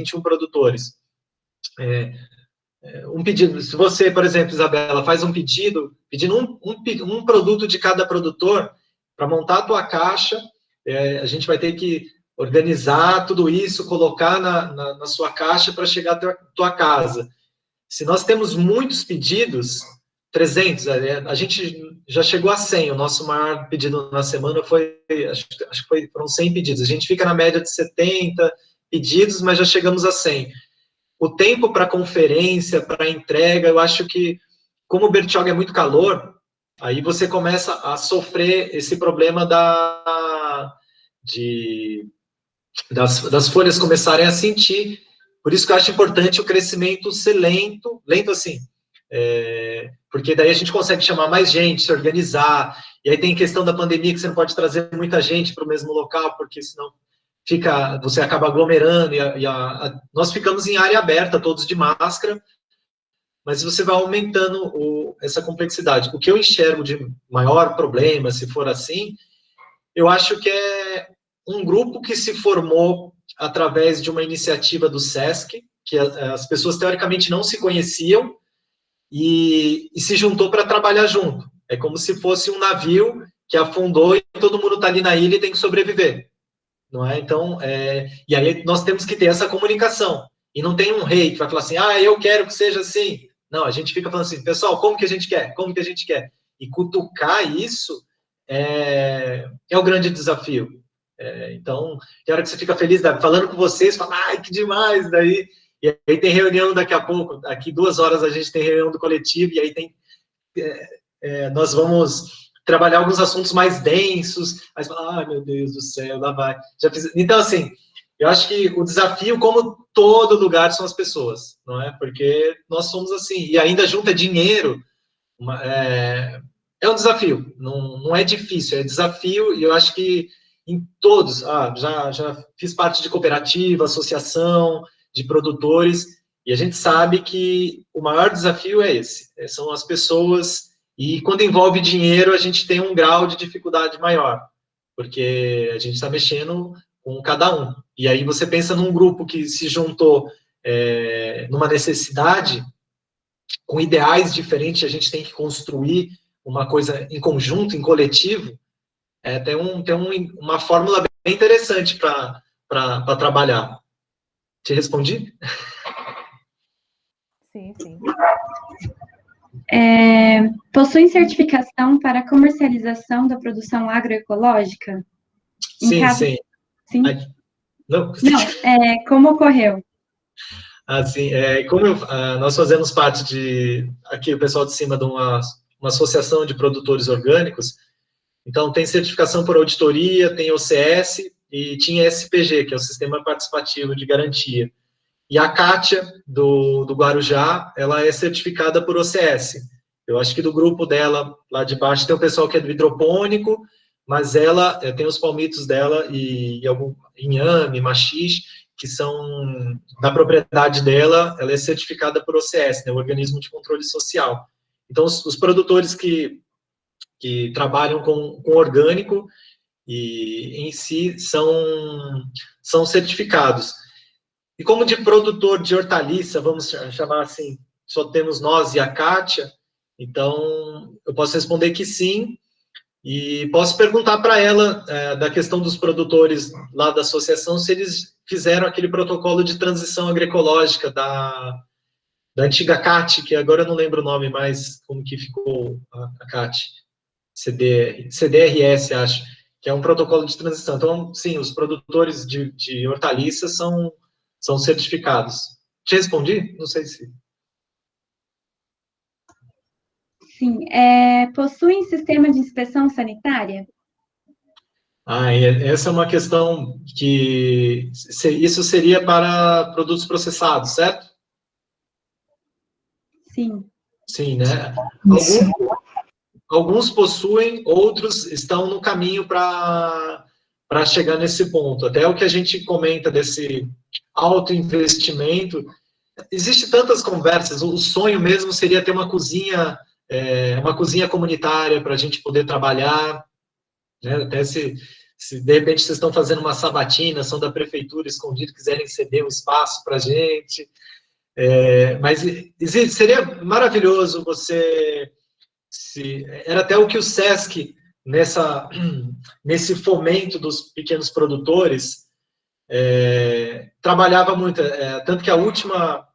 Speaker 3: Um pedido, se você, por exemplo, Isabela, faz um pedindo um produto de cada produtor, para montar a tua caixa, a gente vai ter que organizar tudo isso, colocar na sua caixa para chegar até a tua casa. Se nós temos muitos pedidos, 300, a gente já chegou a 100, o nosso maior pedido na semana foi, acho que foram 100 pedidos, a gente fica na média de 70 pedidos, mas já chegamos a 100. O tempo para conferência, para entrega, eu acho que, como o Bertioga é muito calor, aí você começa a sofrer esse problema das folhas começarem a sentir. Por isso que eu acho importante o crescimento ser lento assim, porque daí a gente consegue chamar mais gente, se organizar, e aí tem questão da pandemia, que você não pode trazer muita gente para o mesmo local, porque senão você acaba aglomerando, nós ficamos em área aberta, todos de máscara, mas você vai aumentando essa complexidade. O que eu enxergo de maior problema, se for assim, eu acho que é um grupo que se formou através de uma iniciativa do SESC, que as pessoas teoricamente não se conheciam, e se juntou para trabalhar junto. É como se fosse um navio que afundou e todo mundo está ali na ilha e tem que sobreviver. Não é? Então, e aí nós temos que ter essa comunicação. E não tem um rei que vai falar assim, eu quero que seja assim. Não, a gente fica falando assim, pessoal, como que a gente quer? Como que a gente quer? E cutucar isso é o grande desafio. Então, tem hora que você fica feliz, falando com vocês, fala, que demais, daí... E aí tem reunião daqui a pouco, daqui 2 horas a gente tem reunião do coletivo, e aí nós vamos trabalhar alguns assuntos mais densos, mas, meu Deus do céu, lá vai. Então, assim, eu acho que o desafio, como todo lugar, são as pessoas, não é? Porque nós somos assim, e ainda junta dinheiro, é um desafio, não é difícil, é desafio, e eu acho que em todos, já fiz parte de cooperativa, associação, de produtores, e a gente sabe que o maior desafio é esse, são as pessoas. E quando envolve dinheiro, a gente tem um grau de dificuldade maior, porque a gente está mexendo com cada um. E aí você pensa num grupo que se juntou numa necessidade, com ideais diferentes, a gente tem que construir uma coisa em conjunto, em coletivo. Tem uma fórmula bem interessante para trabalhar. Te respondi?
Speaker 5: Sim, sim.
Speaker 4: Possui certificação para comercialização da produção agroecológica?
Speaker 3: Sim.
Speaker 4: Sim?
Speaker 3: Não,
Speaker 4: como ocorreu?
Speaker 3: Assim, nós fazemos parte aqui o pessoal de cima de uma associação de produtores orgânicos, então tem certificação por auditoria, tem OCS e tinha SPG, que é o Sistema Participativo de Garantia. E a Kátia, do Guarujá, ela é certificada por OCS. Eu acho que do grupo dela, lá de baixo, tem o pessoal que é do hidropônico, mas ela tem os palmitos dela e algum inhame, maxixe, que são da propriedade dela, ela é certificada por OCS, né, o Organismo de Controle Social. Então, os produtores que trabalham com orgânico e em si são certificados. E como de produtor de hortaliça, vamos chamar assim, só temos nós e a Kátia, então eu posso responder que sim, e posso perguntar para ela da questão dos produtores lá da associação, se eles fizeram aquele protocolo de transição agroecológica da antiga CAT, que agora eu não lembro o nome mais, como que ficou a CAT, CDRS, acho, que é um protocolo de transição. Então, sim, os produtores de hortaliças são certificados. Te respondi? Não sei se...
Speaker 4: Sim. Possuem sistema de inspeção sanitária?
Speaker 3: Essa é uma questão que... Isso seria para produtos processados, certo?
Speaker 4: Sim.
Speaker 3: Sim, né? Alguns possuem, outros estão no caminho para chegar nesse ponto. Até o que a gente comenta desse alto investimento, existe tantas conversas, o sonho mesmo seria ter uma cozinha comunitária para a gente poder trabalhar, né? Até se de repente vocês estão fazendo uma sabatina, são da prefeitura escondido, quiserem ceder um espaço para a gente, mas seria maravilhoso você... Era até o que o SESC, nesse fomento dos pequenos produtores, trabalhava muito, tanto que a última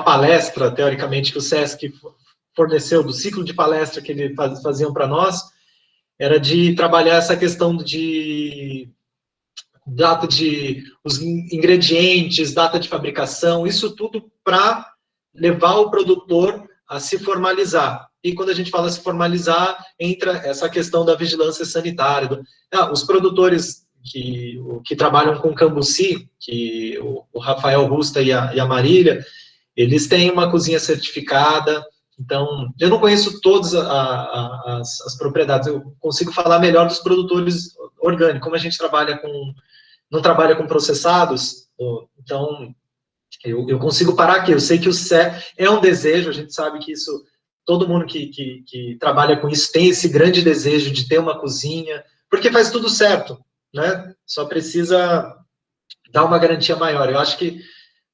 Speaker 3: palestra, teoricamente, que o SESC forneceu, do ciclo de palestra que eles faziam para nós, era de trabalhar essa questão de data de os ingredientes, data de fabricação, isso tudo para levar o produtor a se formalizar. E quando a gente fala se formalizar, entra essa questão da vigilância sanitária. Os produtores que trabalham com cambuci, que o Rafael Rusta e a Marília, eles têm uma cozinha certificada. Então, eu não conheço todas as propriedades, eu consigo falar melhor dos produtores orgânicos. Como a gente não trabalha com processados, então eu consigo parar aqui. Eu sei que o CE é um desejo, a gente sabe que isso, todo mundo que trabalha com isso tem esse grande desejo de ter uma cozinha, porque faz tudo certo, né? Só precisa dar uma garantia maior. Eu acho que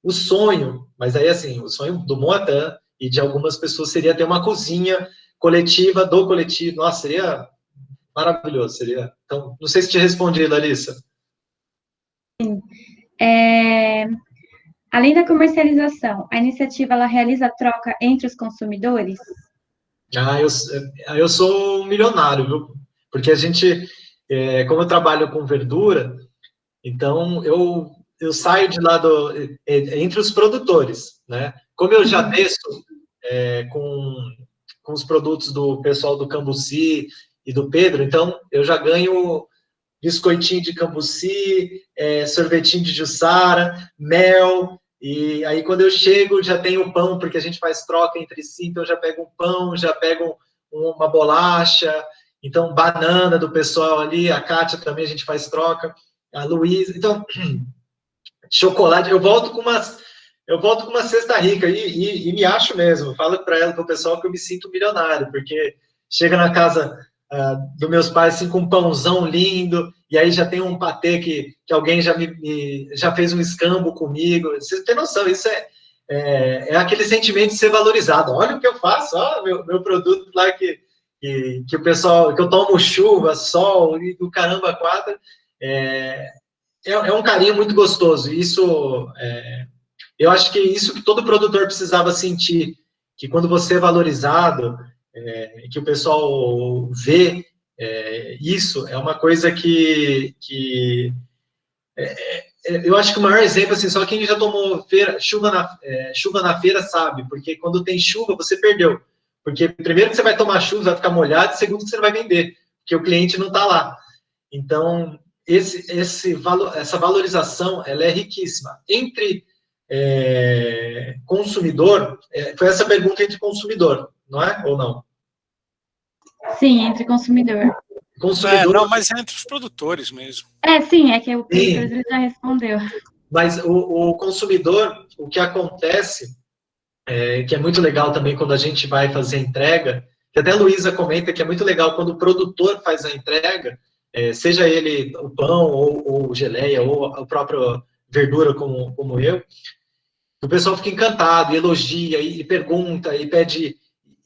Speaker 3: o sonho, mas aí assim, o sonho do Moatan e de algumas pessoas seria ter uma cozinha coletiva do coletivo. Nossa, seria maravilhoso, seria. Então, não sei se te respondi, Larissa.
Speaker 4: Sim. Além da comercialização, a iniciativa ela realiza troca entre os consumidores?
Speaker 3: Eu sou um milionário, viu? Porque a gente, como eu trabalho com verdura, então eu saio de lá entre os produtores, né? Como eu já desço com os produtos do pessoal do Cambuci e do Pedro, então eu já ganho biscoitinho de cambuci, sorvetinho de Jussara, mel, e aí quando eu chego já tem o pão, porque a gente faz troca entre si, então eu já pego um pão, já pego uma bolacha, então banana do pessoal ali, a Kátia também a gente faz troca, a Luísa, então chocolate, eu volto com uma cesta rica, e me acho mesmo, falo para o pessoal que eu me sinto milionário, porque chega na casa dos meus pais, assim, com um pãozão lindo, e aí já tem um patê que alguém já fez um escambo comigo. Você tem noção, isso é aquele sentimento de ser valorizado. Olha o que eu faço, ó, meu produto lá que o pessoal, que eu tomo chuva, sol, e do caramba quatro, é um carinho muito gostoso. Isso, eu acho que isso que todo produtor precisava sentir, que quando você é valorizado, que o pessoal vê, isso é uma coisa que eu acho que o maior exemplo, assim, só quem já tomou chuva na feira sabe, porque quando tem chuva, você perdeu. Porque primeiro que você vai tomar chuva, vai ficar molhado, e segundo que você não vai vender, porque o cliente não está lá. Então, essa valorização, ela é riquíssima. Entre consumidor, foi essa pergunta entre consumidor, não é? Ou não?
Speaker 4: Sim, entre consumidor.
Speaker 3: Consumidor...
Speaker 2: Não, mas é entre os produtores mesmo.
Speaker 4: Sim, é que o Peters ele já respondeu.
Speaker 3: Mas o consumidor, o que acontece, que é muito legal também quando a gente vai fazer entrega, que até a Luísa comenta que é muito legal quando o produtor faz a entrega, seja ele o pão, ou geleia, ou a própria verdura, como eu, o pessoal fica encantado, e elogia, e pergunta, e pede...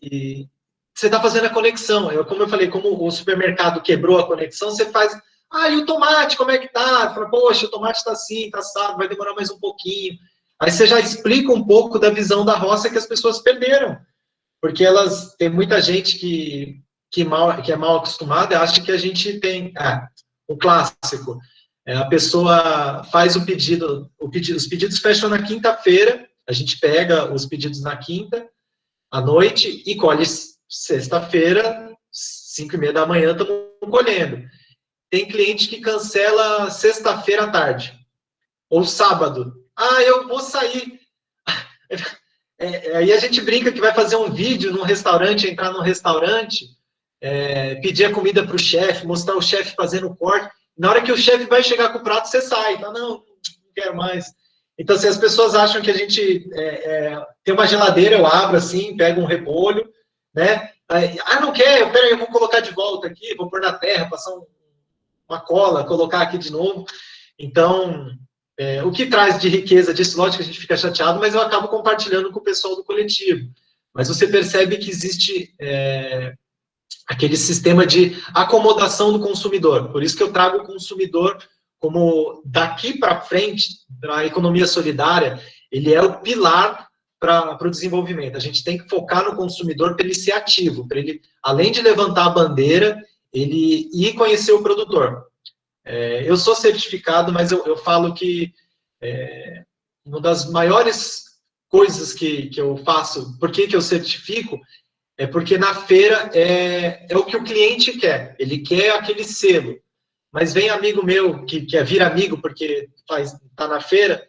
Speaker 3: E você está fazendo a conexão. Como eu falei, como o supermercado quebrou a conexão, você faz... e o tomate, como é que tá? Fala, poxa, o tomate está assim, está assado, vai demorar mais um pouquinho. Aí você já explica um pouco da visão da roça que as pessoas perderam. Porque tem muita gente que é mal acostumada, acha que a gente tem... o clássico. A pessoa faz o pedido, os pedidos fecham na quinta-feira, a gente pega os pedidos na quinta, à noite, e colhe sexta-feira, 5h30 da manhã, estamos colhendo. Tem cliente que cancela sexta-feira à tarde, ou sábado. Eu vou sair. Aí a gente brinca que vai fazer um vídeo num restaurante, entrar num restaurante, pedir a comida para o chefe, mostrar o chefe fazendo o corte. Na hora que o chefe vai chegar com o prato, você sai. Não quero mais. Então, se as pessoas acham que a gente tem uma geladeira, eu abro assim, pego um repolho, né? Não quer, peraí, eu vou colocar de volta aqui, vou pôr na terra, passar uma cola, colocar aqui de novo. Então, o que traz de riqueza disso, lógico que a gente fica chateado, mas eu acabo compartilhando com o pessoal do coletivo. Mas você percebe que existe aquele sistema de acomodação do consumidor. Por isso que eu trago o consumidor como, daqui para frente, a economia solidária, ele é o pilar para o desenvolvimento. A gente tem que focar no consumidor para ele ser ativo, para ele, além de levantar a bandeira, ele ir conhecer o produtor. Eu sou certificado, mas eu falo que uma das maiores coisas que eu faço, por que eu certifico, é porque na feira é o que o cliente quer, ele quer aquele selo. Mas vem amigo meu, que quer vir amigo porque está na feira,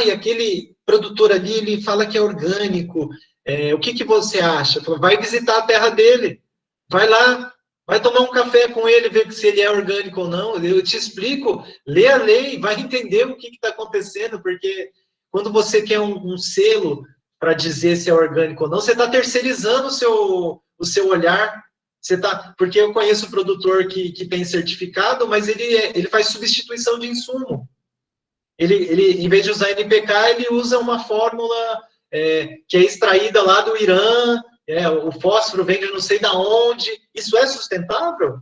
Speaker 3: e aquele produtor ali, ele fala que é orgânico, o que você acha? Falo, vai visitar a terra dele, vai lá, vai tomar um café com ele, ver se ele é orgânico ou não, eu te explico, lê a lei, vai entender o que está acontecendo, porque quando você quer um selo para dizer se é orgânico ou não, você está terceirizando o seu olhar. Porque eu conheço produtor que tem certificado, mas ele faz substituição de insumo. Ele, em vez de usar NPK, ele usa uma fórmula que é extraída lá do Irã, o fósforo vem de não sei da onde. Isso é sustentável?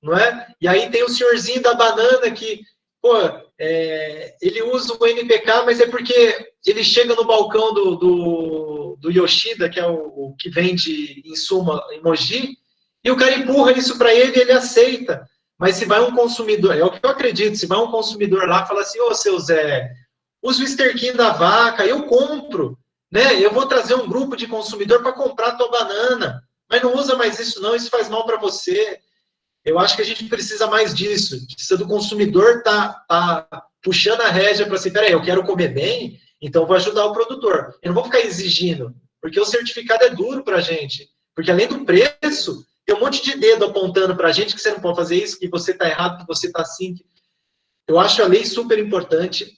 Speaker 3: Não é? E aí tem o senhorzinho da banana que, ele usa o NPK, mas é porque ele chega no balcão do Yoshida, que é o que vende insumo em Mogi, e o cara empurra isso para ele e ele aceita. Mas se vai um consumidor, é o que eu acredito, se vai um consumidor lá e fala assim, seu Zé, usa o esterquinho da vaca, eu compro, né? Eu vou trazer um grupo de consumidor para comprar a tua banana, mas não usa mais isso não, isso faz mal para você. Eu acho que a gente precisa mais disso, precisa do consumidor tá puxando a rédea para assim, peraí, eu quero comer bem, então vou ajudar o produtor. Eu não vou ficar exigindo, porque o certificado é duro para a gente, porque além do preço, tem um monte de dedo apontando para a gente que você não pode fazer isso, que você está errado, que você está assim. Eu acho a lei super importante.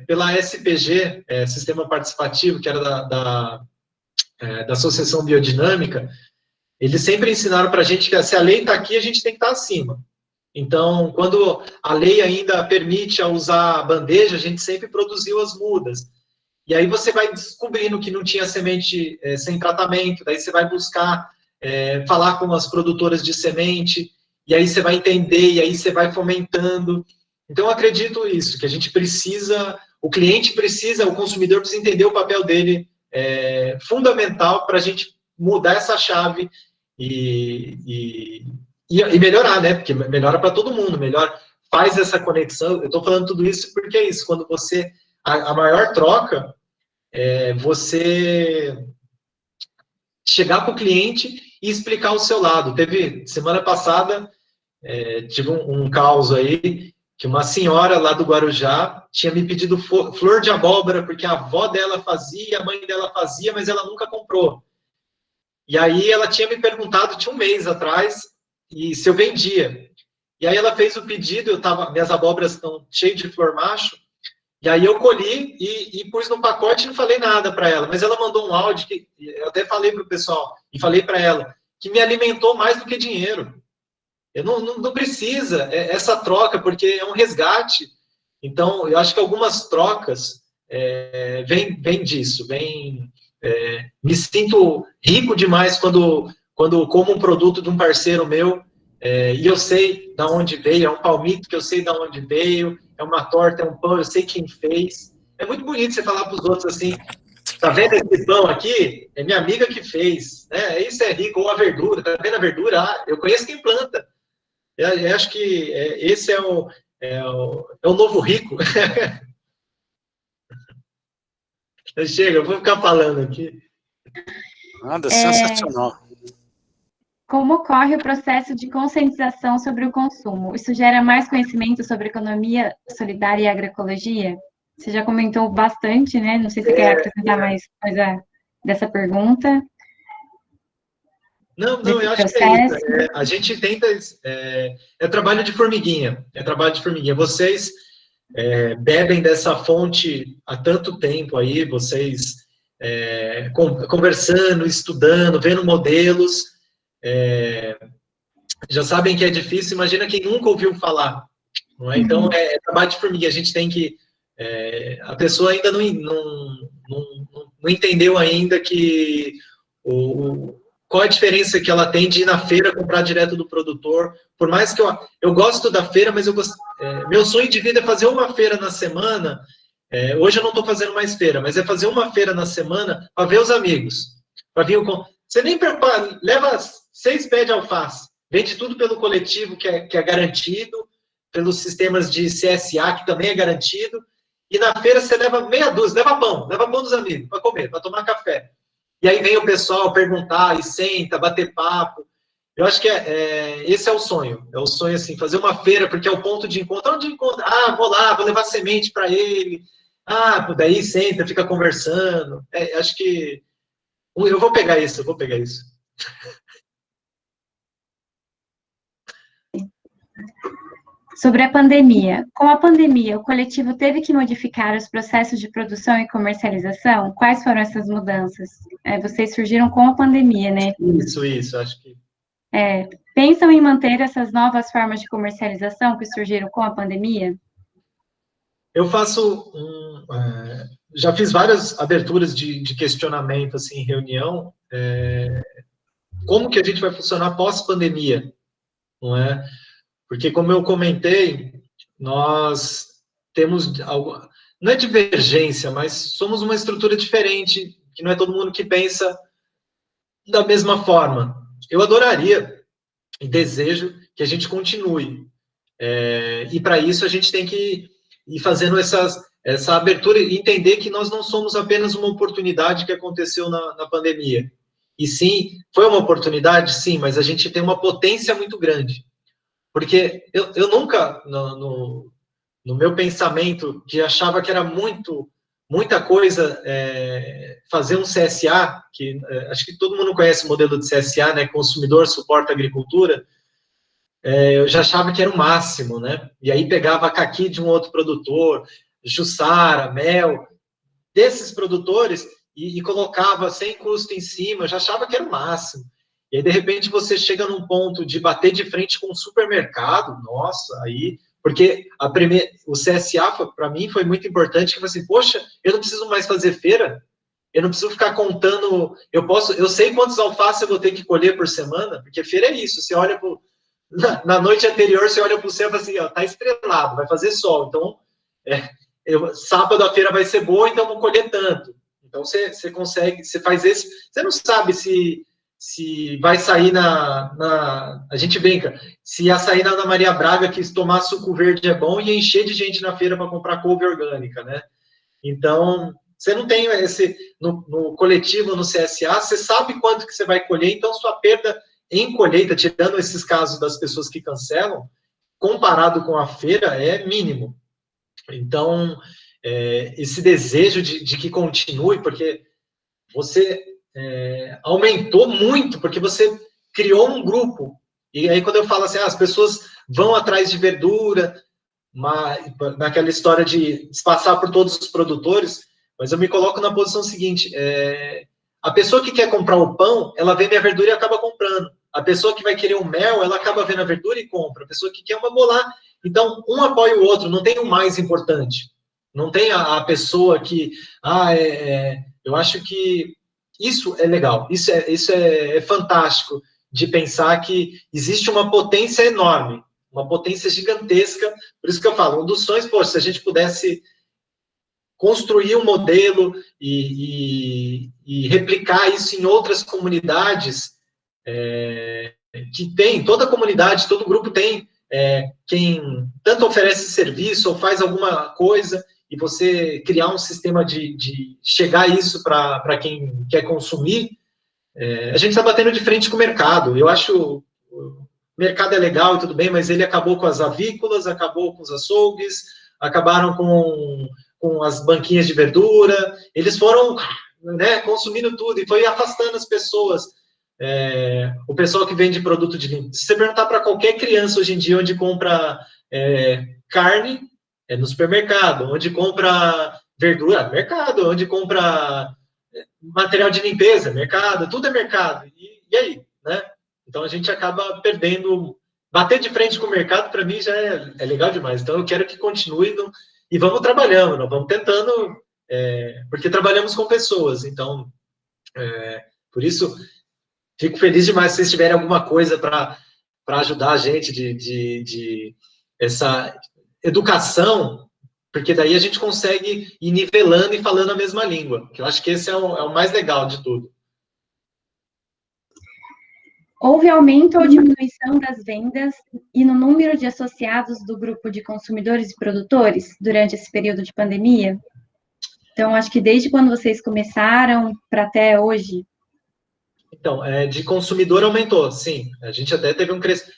Speaker 3: Pela SPG, Sistema Participativo, que era da Associação Biodinâmica, eles sempre ensinaram para a gente que se a lei está aqui, a gente tem que estar acima. Então, quando a lei ainda permite usar a bandeja, a gente sempre produziu as mudas. E aí você vai descobrindo que não tinha semente sem tratamento, daí você vai buscar falar com as produtoras de semente, e aí você vai entender, e aí você vai fomentando. Então, eu acredito isso, que a gente precisa, o cliente precisa, o consumidor precisa entender o papel dele, fundamental para a gente mudar essa chave e melhorar, né? Porque melhora para todo mundo, faz essa conexão. Eu estou falando tudo isso porque é isso, quando você... A maior troca é você chegar para o cliente e explicar o seu lado. Semana passada, tive um caos aí, que uma senhora lá do Guarujá tinha me pedido flor de abóbora, porque a avó dela fazia, a mãe dela fazia, mas ela nunca comprou. E aí ela tinha me perguntado, tinha um mês atrás, e se eu vendia. E aí ela fez o pedido, minhas abóboras estão cheias de flor macho, e aí eu colhi e pus no pacote e não falei nada para ela. Mas ela mandou um áudio que eu até falei para o pessoal, e falei para ela, que me alimentou mais do que dinheiro. Eu não precisa essa troca, porque é um resgate. Então, eu acho que algumas trocas vêm disso, me sinto rico demais quando como um produto de um parceiro meu, e eu sei de onde veio, é um palmito que eu sei de onde veio, é uma torta, é um pão, eu sei quem fez. É muito bonito você falar para os outros assim, tá vendo esse pão aqui? É minha amiga que fez, né? Isso é rico, ou a verdura, tá vendo a verdura? Ah, eu conheço quem planta. Eu acho que esse é o novo rico. Chega, eu vou ficar falando aqui.
Speaker 2: Nada, sensacional.
Speaker 4: Como ocorre o processo de conscientização sobre o consumo? Isso gera mais conhecimento sobre economia solidária e agroecologia? Você já comentou bastante, né? Não sei se você quer acrescentar mais coisa dessa pergunta.
Speaker 3: Não, eu acho que é isso. A gente tenta... É trabalho de formiguinha. É trabalho de formiguinha. Vocês bebem dessa fonte há tanto tempo aí, vocês conversando, estudando, vendo modelos, já sabem que é difícil, imagina quem nunca ouviu falar. Não é? Então, é trabalho de formiguinha. A gente tem que... a pessoa ainda não entendeu ainda que qual a diferença que ela tem de ir na feira comprar direto do produtor. Por mais que eu gosto da feira, mas meu sonho de vida é fazer uma feira na semana. Hoje eu não estou fazendo mais feira, mas é fazer uma feira na semana para ver os amigos. Para vir você nem prepara, leva 6 pés de alface, vende tudo pelo coletivo que é garantido, pelos sistemas de CSA, que também é garantido, e na feira você leva meia dúzia, leva pão dos amigos, para comer, para tomar café. E aí vem o pessoal perguntar, e senta, bater papo. Eu acho que esse é o sonho, assim, fazer uma feira, porque é o ponto de encontro. Onde encontra? Ah, vou lá, vou levar semente para ele. Ah, daí senta, fica conversando. Acho que eu vou pegar isso.
Speaker 4: Sobre a pandemia. Com a pandemia, o coletivo teve que modificar os processos de produção e comercialização? Quais foram essas mudanças? Vocês surgiram com a pandemia, né?
Speaker 3: Isso, acho que...
Speaker 4: Pensam em manter essas novas formas de comercialização que surgiram com a pandemia?
Speaker 3: Eu faço já fiz várias aberturas de questionamento assim, em reunião. Como que a gente vai funcionar pós-pandemia? Não é? Porque, como eu comentei, nós temos algo, não é divergência, mas somos uma estrutura diferente, que não é todo mundo que pensa da mesma forma. Eu adoraria e desejo que a gente continue. E, para isso, a gente tem que ir fazendo essa abertura e entender que nós não somos apenas uma oportunidade que aconteceu na pandemia. E sim, foi uma oportunidade, sim, mas a gente tem uma potência muito grande. Porque eu nunca, no meu pensamento, que achava que era muita coisa fazer um CSA, que acho que todo mundo conhece o modelo de CSA, né? Consumidor suporta a agricultura. Eu já achava que era o máximo, né? E aí pegava caqui de um outro produtor, Jussara, mel, desses produtores, e colocava sem custo em cima, eu já achava que era o máximo. E aí, de repente, você chega num ponto de bater de frente com um supermercado, nossa, aí... Porque o CSA, para mim, foi muito importante, que eu falei assim, poxa, eu não preciso mais fazer feira, eu não preciso ficar contando, eu sei quantos alfaces eu vou ter que colher por semana, porque feira é isso, você olha na noite anterior, você olha para o céu e fala assim, ó, tá estrelado, vai fazer sol, então, sábado a feira vai ser boa, então vou colher tanto. Então, você consegue, você faz esse, você não sabe se vai sair a gente brinca, se ia sair na Ana Maria Braga, que tomar suco verde é bom, e encher de gente na feira para comprar couve orgânica, né? Então, você não tem no coletivo, no CSA, você sabe quanto que você vai colher, então sua perda em colheita, tirando esses casos das pessoas que cancelam, comparado com a feira, é mínimo. Então, esse desejo de que continue, porque você aumentou muito, porque você criou um grupo. E aí, quando eu falo assim, as pessoas vão atrás de verdura, naquela história de se passar por todos os produtores, mas eu me coloco na posição seguinte, a pessoa que quer comprar o pão, ela vê minha verdura e acaba comprando. A pessoa que vai querer um mel, ela acaba vendo a verdura e compra. A pessoa que quer uma bolá. Então, um apoia o outro, não tem o mais importante. Não tem a pessoa que... eu acho que isso é legal, isso é fantástico, de pensar que existe uma potência enorme, uma potência gigantesca. Por isso que eu falo, um dos sonhos, se a gente pudesse construir um modelo e replicar isso em outras comunidades, que tem, toda comunidade, todo grupo tem quem tanto oferece serviço ou faz alguma coisa, e você criar um sistema de chegar isso para quem quer consumir, a gente está batendo de frente com o mercado. Eu acho o mercado é legal e tudo bem, mas ele acabou com as avícolas, acabou com os açougues, acabaram com as banquinhas de verdura, eles foram, né, consumindo tudo e foi afastando as pessoas. O pessoal que vende produto de limpeza, se você perguntar para qualquer criança hoje em dia onde compra carne, é no supermercado, onde compra verdura, mercado, onde compra material de limpeza, mercado, tudo é mercado. E aí, né? Então a gente acaba perdendo. Bater de frente com o mercado, para mim, já é legal demais. Então eu quero que continue e vamos trabalhando, nós vamos tentando, porque trabalhamos com pessoas. Então, por isso, fico feliz demais se vocês tiverem alguma coisa para ajudar a gente de essa educação, porque daí a gente consegue ir nivelando e falando a mesma língua, que eu acho que esse é o mais legal de tudo.
Speaker 4: Houve aumento ou diminuição das vendas e no número de associados do grupo de consumidores e produtores durante esse período de pandemia? Então, acho que desde quando vocês começaram para até hoje.
Speaker 3: Então, de consumidor aumentou, sim. A gente até teve um crescimento.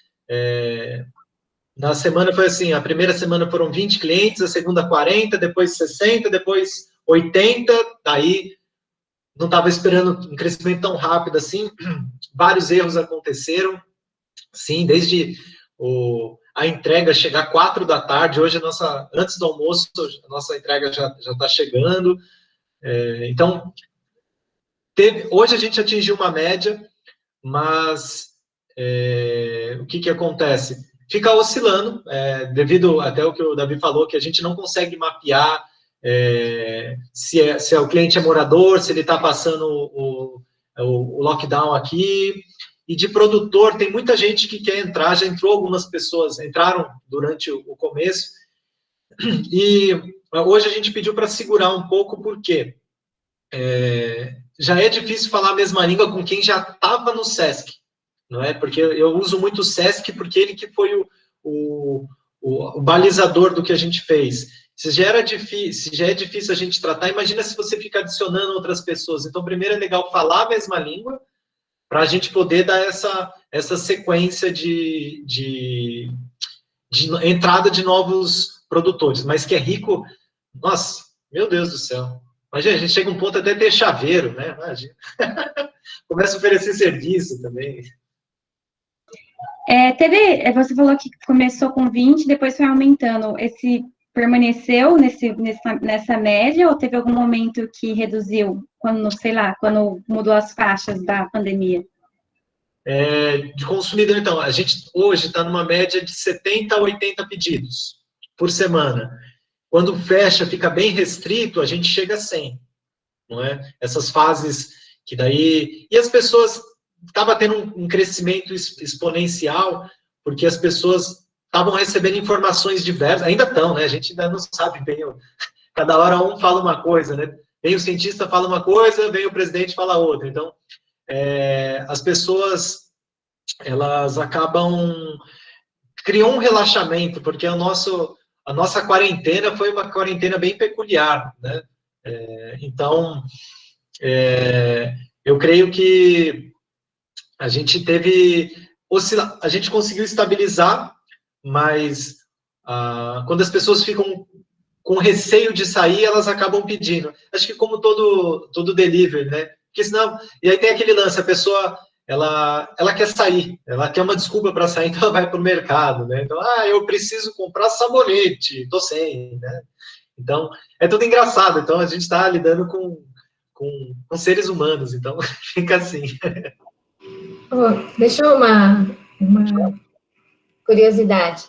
Speaker 3: Na semana foi assim, a primeira semana foram 20 clientes, a segunda 40, depois 60, depois 80, daí não estava esperando um crescimento tão rápido assim, vários erros aconteceram, sim, desde a entrega chegar 4 da tarde, hoje antes do almoço, a nossa entrega já está chegando, então, hoje a gente atingiu uma média, mas o que acontece? Fica oscilando, devido até o que o Davi falou, que a gente não consegue mapear se o cliente é morador, se ele está passando o lockdown aqui. E de produtor, tem muita gente que quer entrar, já entrou algumas pessoas, entraram durante o começo, e hoje a gente pediu para segurar um pouco, porque já é difícil falar a mesma língua com quem já estava no SESC, não é? Porque eu uso muito o SESC, porque ele que foi o balizador do que a gente fez. Se já é difícil a gente tratar, imagina se você fica adicionando outras pessoas. Então, primeiro é legal falar a mesma língua, para a gente poder dar essa sequência de entrada de novos produtores. Mas que é rico, nossa, meu Deus do céu. Imagina, a gente chega a um ponto até ter chaveiro, né? Imagina. Começa a oferecer serviço também.
Speaker 4: Você falou que começou com 20, depois foi aumentando. Esse permaneceu nessa média ou teve algum momento que reduziu, quando mudou as faixas da pandemia?
Speaker 3: De consumidor, então, a gente hoje está numa média de 70 a 80 pedidos por semana. Quando fecha, fica bem restrito, a gente chega a 100, não é? Essas fases que daí... E as pessoas... Estava tendo um crescimento exponencial, porque as pessoas estavam recebendo informações diversas, ainda estão, né? A gente ainda não sabe bem, cada hora um fala uma coisa, né? Vem o cientista, fala uma coisa, vem o presidente, fala outra. Então, as pessoas, elas acabam... Criou um relaxamento, porque a nossa quarentena foi uma quarentena bem peculiar, né? Então, eu creio que a gente a gente conseguiu estabilizar, mas quando as pessoas ficam com receio de sair, elas acabam pedindo. Acho que como todo delivery, né? porque senão... E aí tem aquele lance, a pessoa, ela quer sair, ela quer uma desculpa para sair, então ela vai para o mercado, né? Então, eu preciso comprar sabonete, tô sem, né? Então, é tudo engraçado. Então, a gente está lidando com seres humanos, então fica assim.
Speaker 6: Deixa uma curiosidade.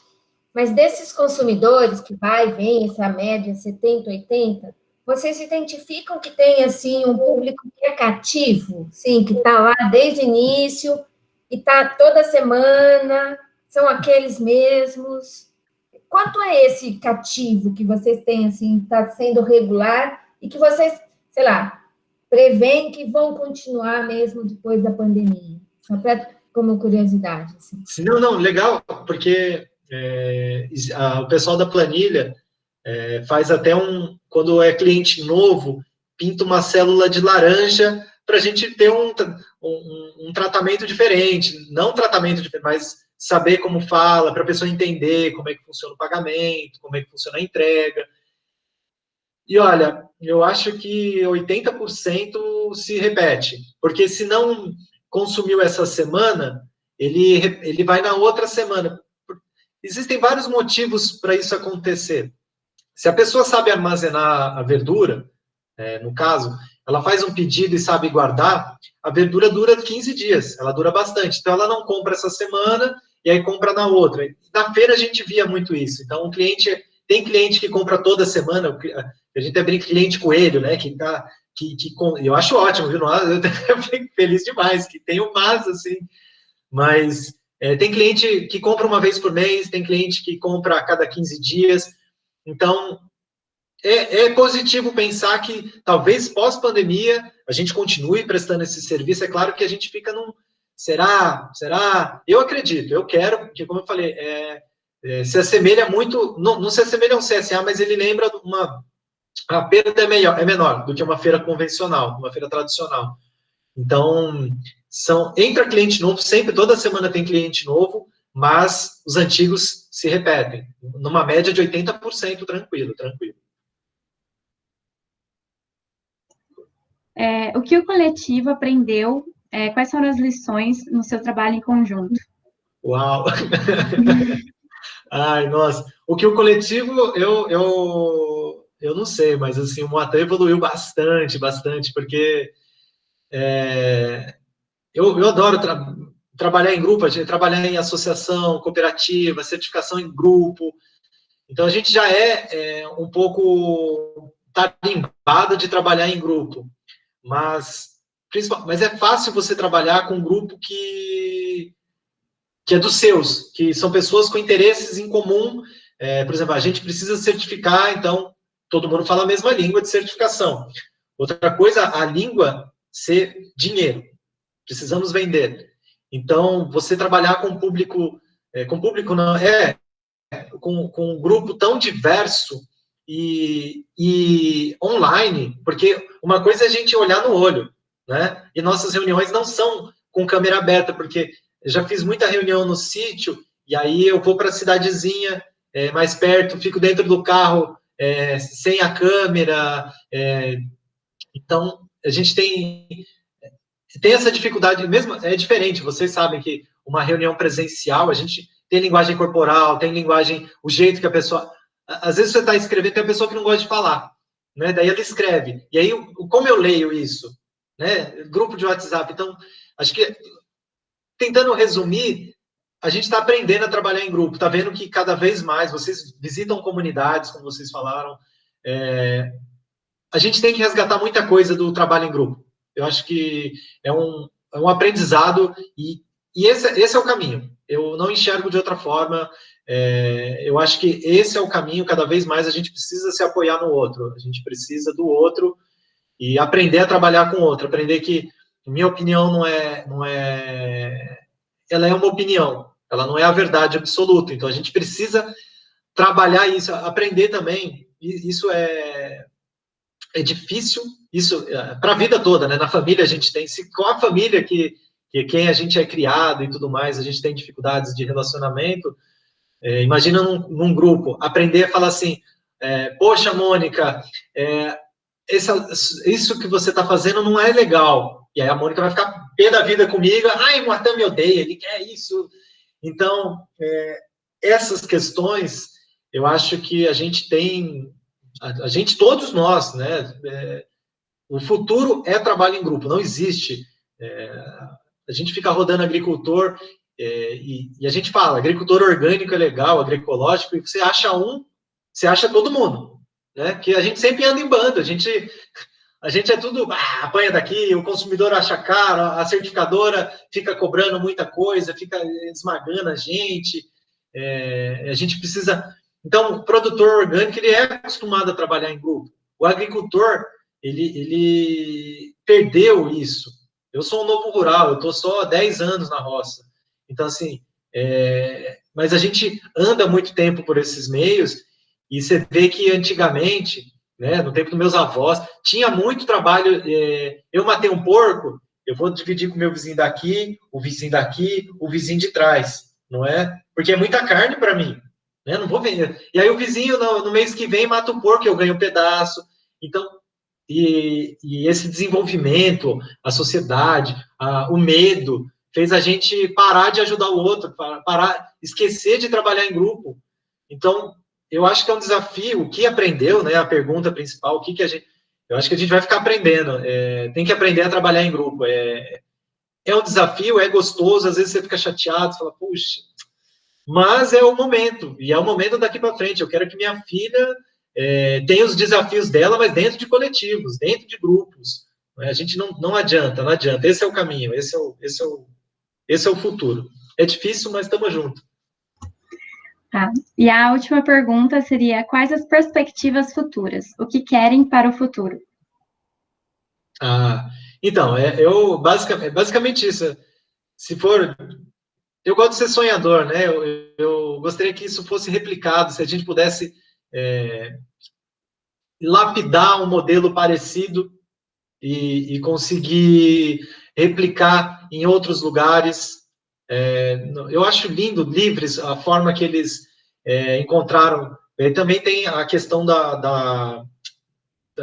Speaker 6: Mas desses consumidores que vai e vem, essa média 70, 80, vocês identificam que tem, assim, um público que é cativo? Sim, que está lá desde o início e está toda semana, são aqueles mesmos. Quanto é esse cativo que vocês têm, assim, está sendo regular e que vocês, sei lá, preveem que vão continuar mesmo depois da pandemia? Só para, como curiosidade. Assim.
Speaker 3: Não, legal, porque o pessoal da planilha faz até quando é cliente novo, pinta uma célula de laranja para a gente ter um tratamento diferente, não um tratamento diferente, mas saber como fala, para a pessoa entender como é que funciona o pagamento, como é que funciona a entrega. E olha, eu acho que 80% se repete, porque se não consumiu essa semana, ele vai na outra semana. Existem vários motivos para isso acontecer. Se a pessoa sabe armazenar a verdura, no caso, ela faz um pedido e sabe guardar, a verdura dura 15 dias, ela dura bastante. Então, ela não compra essa semana e aí compra na outra. Na feira, a gente via muito isso. Então, tem cliente que compra toda semana, a gente até brinca cliente coelho, né? Eu acho ótimo, viu? Eu fico feliz demais, que tem mais, assim. Mas tem cliente que compra uma vez por mês, tem cliente que compra a cada 15 dias. Então, é positivo pensar que talvez pós-pandemia a gente continue prestando esse serviço. É claro que a gente fica num... Será? Eu acredito, eu quero, porque, como eu falei, se assemelha muito... Não se assemelha a um CSA, mas ele lembra a perda é menor do que uma feira convencional, uma feira tradicional. Então, entra cliente novo, sempre, toda semana tem cliente novo, mas os antigos se repetem, numa média de 80%, tranquilo.
Speaker 4: O que o coletivo aprendeu, quais foram as lições no seu trabalho em conjunto?
Speaker 3: Uau! Ai, nossa. O que o coletivo, eu não sei, mas assim, o Moatan evoluiu bastante, porque eu adoro trabalhar em grupo, trabalhar em associação, cooperativa, certificação em grupo. Então, a gente já um pouco tarimbado de trabalhar em grupo. Mas é fácil você trabalhar com um grupo que é dos seus, que são pessoas com interesses em comum. Por exemplo, a gente precisa certificar, então todo mundo fala a mesma língua de certificação. Outra coisa, a língua ser dinheiro. Precisamos vender. Então, você trabalhar com público não, com um grupo tão diverso e online, porque uma coisa é a gente olhar no olho, né? E nossas reuniões não são com câmera aberta, porque eu já fiz muita reunião no sítio, e aí eu vou para a cidadezinha mais perto, fico dentro do carro sem a câmera. Então, a gente tem essa dificuldade, mesmo é diferente, vocês sabem que uma reunião presencial, a gente tem linguagem corporal, tem linguagem, o jeito que a pessoa... Às vezes você está escrevendo, tem a pessoa que não gosta de falar, né? Daí ela escreve. E aí, como eu leio isso? Né? Grupo de WhatsApp. Então, acho que, tentando resumir, a gente está aprendendo a trabalhar em grupo, está vendo que cada vez mais, vocês visitam comunidades, como vocês falaram, a gente tem que resgatar muita coisa do trabalho em grupo. Eu acho que é um aprendizado e esse é o caminho. Eu não enxergo de outra forma. Eu acho que esse é o caminho. Cada vez mais a gente precisa se apoiar no outro. A gente precisa do outro e aprender a trabalhar com o outro. Aprender que minha opinião não é... Ela é uma opinião. Ela não é a verdade absoluta. Então, a gente precisa trabalhar isso, aprender também. Isso é difícil, isso para a vida toda, né? Na família a gente tem, com a família que quem a gente é criado e tudo mais, a gente tem dificuldades de relacionamento, imagina num grupo, aprender a falar assim, poxa, Mônica, isso que você está fazendo não é legal. E aí a Mônica vai ficar pé da vida comigo, ai, o Martã me odeia, ele quer isso. Então, essas questões, eu acho que a gente tem, a gente, todos nós, né, o futuro é trabalho em grupo, não existe. A gente fica rodando agricultor, e a gente fala, agricultor orgânico é legal, agroecológico, e você acha você acha todo mundo, né? Que a gente sempre anda em bando, a gente é tudo, apanha daqui, o consumidor acha caro, a certificadora fica cobrando muita coisa, fica esmagando a gente precisa... Então, o produtor orgânico, ele é acostumado a trabalhar em grupo. O agricultor, ele perdeu isso. Eu sou um novo rural, eu estou só há 10 anos na roça. Então, assim, mas a gente anda muito tempo por esses meios, e você vê que antigamente, né, no tempo dos meus avós, tinha muito trabalho. Eu matei um porco, eu vou dividir com o meu vizinho daqui, o vizinho de trás, não é? Porque é muita carne para mim, né? Não vou vender. E aí o vizinho, no mês que vem, mata o porco, eu ganho um pedaço. Então, e esse desenvolvimento, a sociedade, o medo, fez a gente parar de ajudar o outro, esquecer de trabalhar em grupo. Então, eu acho que é um desafio. O que aprendeu, né? A pergunta principal, eu acho que a gente vai ficar aprendendo. Tem que aprender a trabalhar em grupo. É um desafio, é gostoso, às vezes você fica chateado, você fala, puxa, mas é o momento, e é o momento daqui para frente. Eu quero que minha filha tenha os desafios dela, mas dentro de coletivos, dentro de grupos. A gente não adianta. Esse é o caminho, esse é o futuro. É difícil, mas estamos juntos.
Speaker 4: Tá. E a última pergunta seria: quais as perspectivas futuras? O que querem para o futuro?
Speaker 3: Então, basicamente isso. Se for... Eu gosto de ser sonhador, né? Eu gostaria que isso fosse replicado, se a gente pudesse lapidar um modelo parecido e conseguir replicar em outros lugares. Eu acho lindo, Livres, a forma que eles encontraram. Também tem a questão da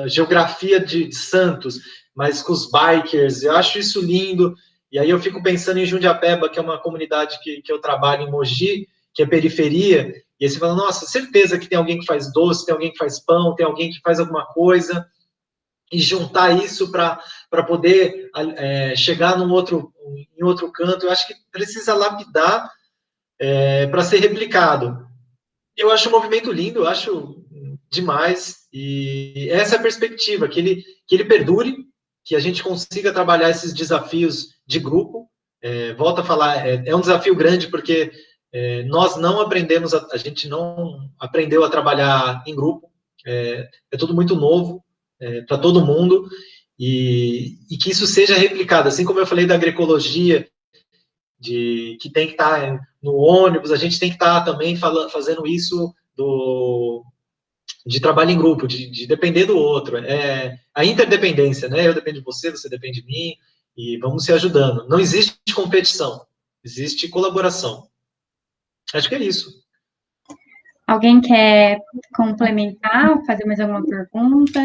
Speaker 3: geografia de Santos, mas com os bikers, eu acho isso lindo. E aí eu fico pensando em Jundiapeba, que é uma comunidade que eu trabalho em Mogi, que é periferia, e aí você fala, nossa, certeza que tem alguém que faz doce, tem alguém que faz pão, tem alguém que faz alguma coisa, e juntar isso para poder chegar em outro canto. Eu acho que precisa lapidar para ser replicado. Eu acho o movimento lindo, eu acho demais, e essa é a perspectiva, que ele perdure, que a gente consiga trabalhar esses desafios de grupo. Volto a falar, é um desafio grande, porque nós não aprendemos, a gente não aprendeu a trabalhar em grupo, é tudo muito novo para todo mundo, e que isso seja replicado, assim como eu falei da agroecologia, que tem que estar no ônibus, a gente tem que estar também fazendo isso de trabalho em grupo, de depender do outro. A interdependência, né? Eu dependo de você, você depende de mim, e vamos se ajudando. Não existe competição, existe colaboração. Acho que é isso.
Speaker 4: Alguém quer complementar, fazer mais alguma pergunta?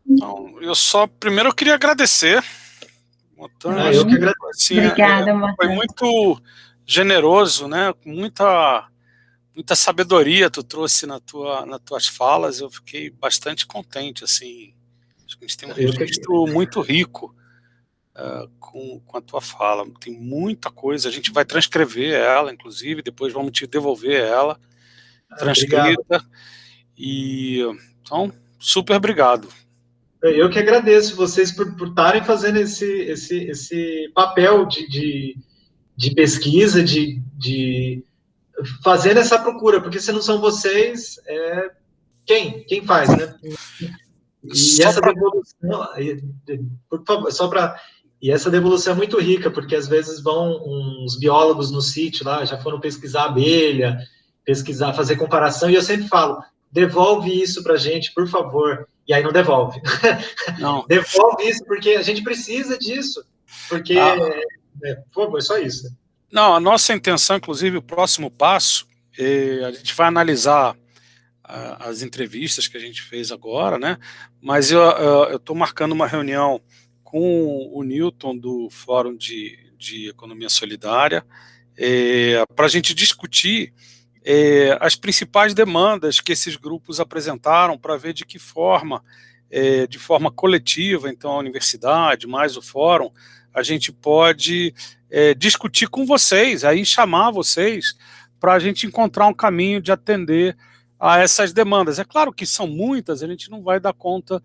Speaker 2: Então, primeiro eu queria agradecer.
Speaker 3: Eu que agradeço.
Speaker 2: Assim,
Speaker 4: Obrigada, Martã.
Speaker 2: Foi muito generoso, né? Com muita sabedoria tu trouxe nas tuas falas. Eu fiquei bastante contente, assim. Acho que a gente tem um registro muito rico com a tua fala. Tem muita coisa. A gente vai transcrever ela, inclusive, depois vamos te devolver ela transcrita. Então, super obrigado.
Speaker 3: Eu que agradeço vocês por estarem fazendo esse papel de pesquisa, de fazendo essa procura, porque se não são vocês, quem faz, né? E essa devolução, por favor, e essa devolução é muito rica, porque às vezes vão uns biólogos no sítio lá, já foram pesquisar abelha, fazer comparação, e eu sempre falo, devolve isso pra gente, por favor. E aí não devolve. Não. Devolve isso, porque a gente precisa disso. Porque, por favor, é só isso.
Speaker 2: Não, a nossa intenção, inclusive, o próximo passo, a gente vai analisar as entrevistas que a gente fez agora, né? Mas eu estou marcando uma reunião com o Newton do Fórum de Economia Solidária para a gente discutir as principais demandas que esses grupos apresentaram para ver de que forma, de forma coletiva, então a universidade mais o fórum, a gente pode discutir com vocês, aí chamar vocês para a gente encontrar um caminho de atender a essas demandas. É claro que são muitas, a gente não vai dar conta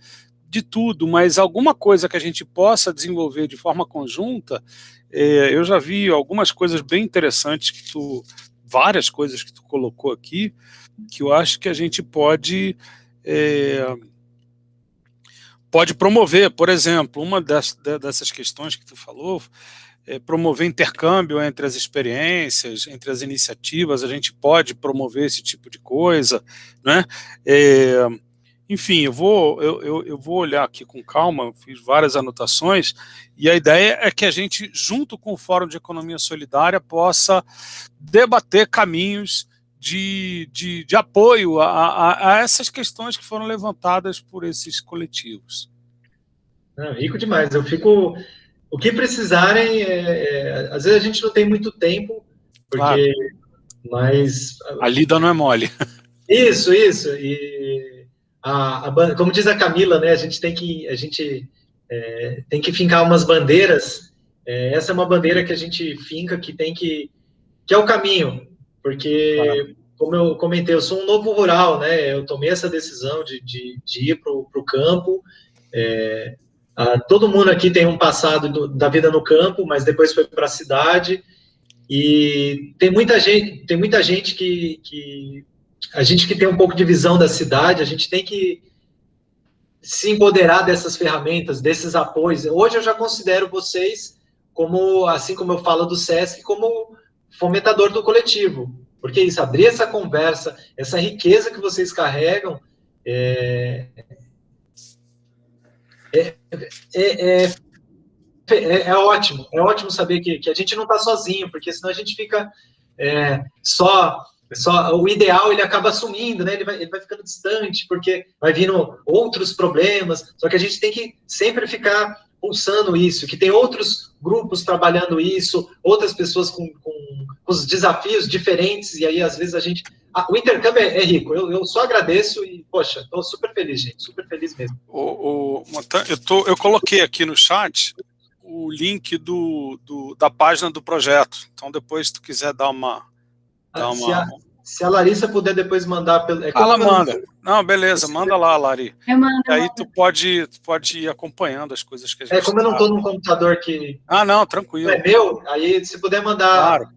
Speaker 2: de tudo, mas alguma coisa que a gente possa desenvolver de forma conjunta, eu já vi algumas coisas bem interessantes várias coisas que tu colocou aqui, que eu acho que a gente pode promover. Por exemplo, uma dessas questões que tu falou, promover intercâmbio entre as experiências, entre as iniciativas, a gente pode promover esse tipo de coisa, né? Enfim, eu vou olhar aqui com calma, eu fiz várias anotações, e a ideia é que a gente, junto com o Fórum de Economia Solidária, possa debater caminhos de apoio a essas questões que foram levantadas por esses coletivos.
Speaker 3: Rico demais, eu fico... O que precisarem, às vezes a gente não tem muito tempo, porque... Claro. Mas...
Speaker 2: A lida não é mole.
Speaker 3: Isso, e como diz a Camila, né, a gente tem que fincar umas bandeiras, essa é uma bandeira que a gente finca, que é o caminho, porque, claro. Como eu comentei, eu sou um novo rural, né, eu tomei essa decisão de ir para o campo, todo mundo aqui tem um passado da vida no campo, mas depois foi para a cidade, e tem muita gente que a gente que tem um pouco de visão da cidade, a gente tem que se empoderar dessas ferramentas, desses apoios. Hoje eu já considero vocês como, assim como eu falo do SESC, como fomentador do coletivo, porque isso, abrir essa conversa, essa riqueza que vocês carregam, é ótimo saber que a gente não está sozinho, porque senão a gente fica só o ideal, ele acaba sumindo, né? Ele vai ficando distante, porque vai vindo outros problemas, só que a gente tem que sempre ficar pulsando isso, que tem outros grupos trabalhando isso, outras pessoas com os desafios diferentes, e aí às vezes a gente... o intercâmbio é rico, eu só agradeço e, poxa, estou super feliz, gente, super feliz mesmo.
Speaker 2: Eu coloquei aqui no chat o link da página do projeto, então depois se tu quiser dar uma...
Speaker 3: Se a Larissa puder depois mandar...
Speaker 2: Ela manda. Não, beleza, manda lá, Lari.
Speaker 4: Eu mando.
Speaker 2: E aí tu pode ir acompanhando as coisas que a gente...
Speaker 3: como eu não estou num computador que...
Speaker 2: não, tranquilo.
Speaker 3: É meu, aí se puder mandar...
Speaker 2: Claro.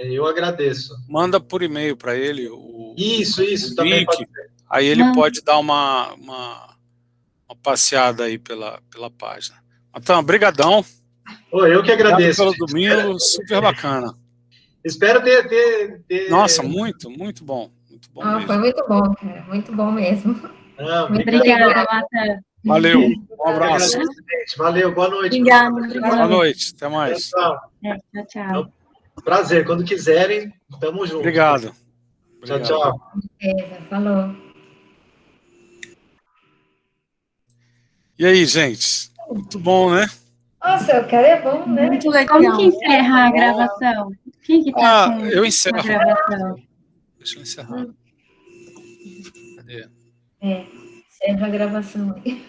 Speaker 3: Eu agradeço.
Speaker 2: Manda por e-mail para ele
Speaker 3: isso,
Speaker 2: o
Speaker 3: também
Speaker 2: link,
Speaker 3: pode ser.
Speaker 2: Aí ele pode dar uma passeada aí pela página. Então, brigadão.
Speaker 3: Eu que agradeço.
Speaker 2: Obrigado pelo domingo, super bacana.
Speaker 3: Espero ter...
Speaker 2: Nossa, muito bom. Muito bom mesmo.
Speaker 6: Foi muito bom, cara. Muito bom mesmo.
Speaker 4: Muito obrigada, Mata.
Speaker 2: Valeu, um abraço.
Speaker 3: Valeu, boa noite.
Speaker 1: Obrigada.
Speaker 2: Boa noite, até mais.
Speaker 4: Tchau.
Speaker 3: Prazer, quando quiserem, tamo junto.
Speaker 2: Obrigado.
Speaker 3: Tchau.
Speaker 6: Falou.
Speaker 2: E aí, gente? Muito bom, né?
Speaker 6: Nossa, o cara é bom, né?
Speaker 1: Muito legal.
Speaker 4: Como que encerra a gravação? Quem que tá com
Speaker 2: eu encerro.
Speaker 4: a gravação?
Speaker 2: Deixa eu encerrar. Cadê?
Speaker 6: Encerra a gravação aí.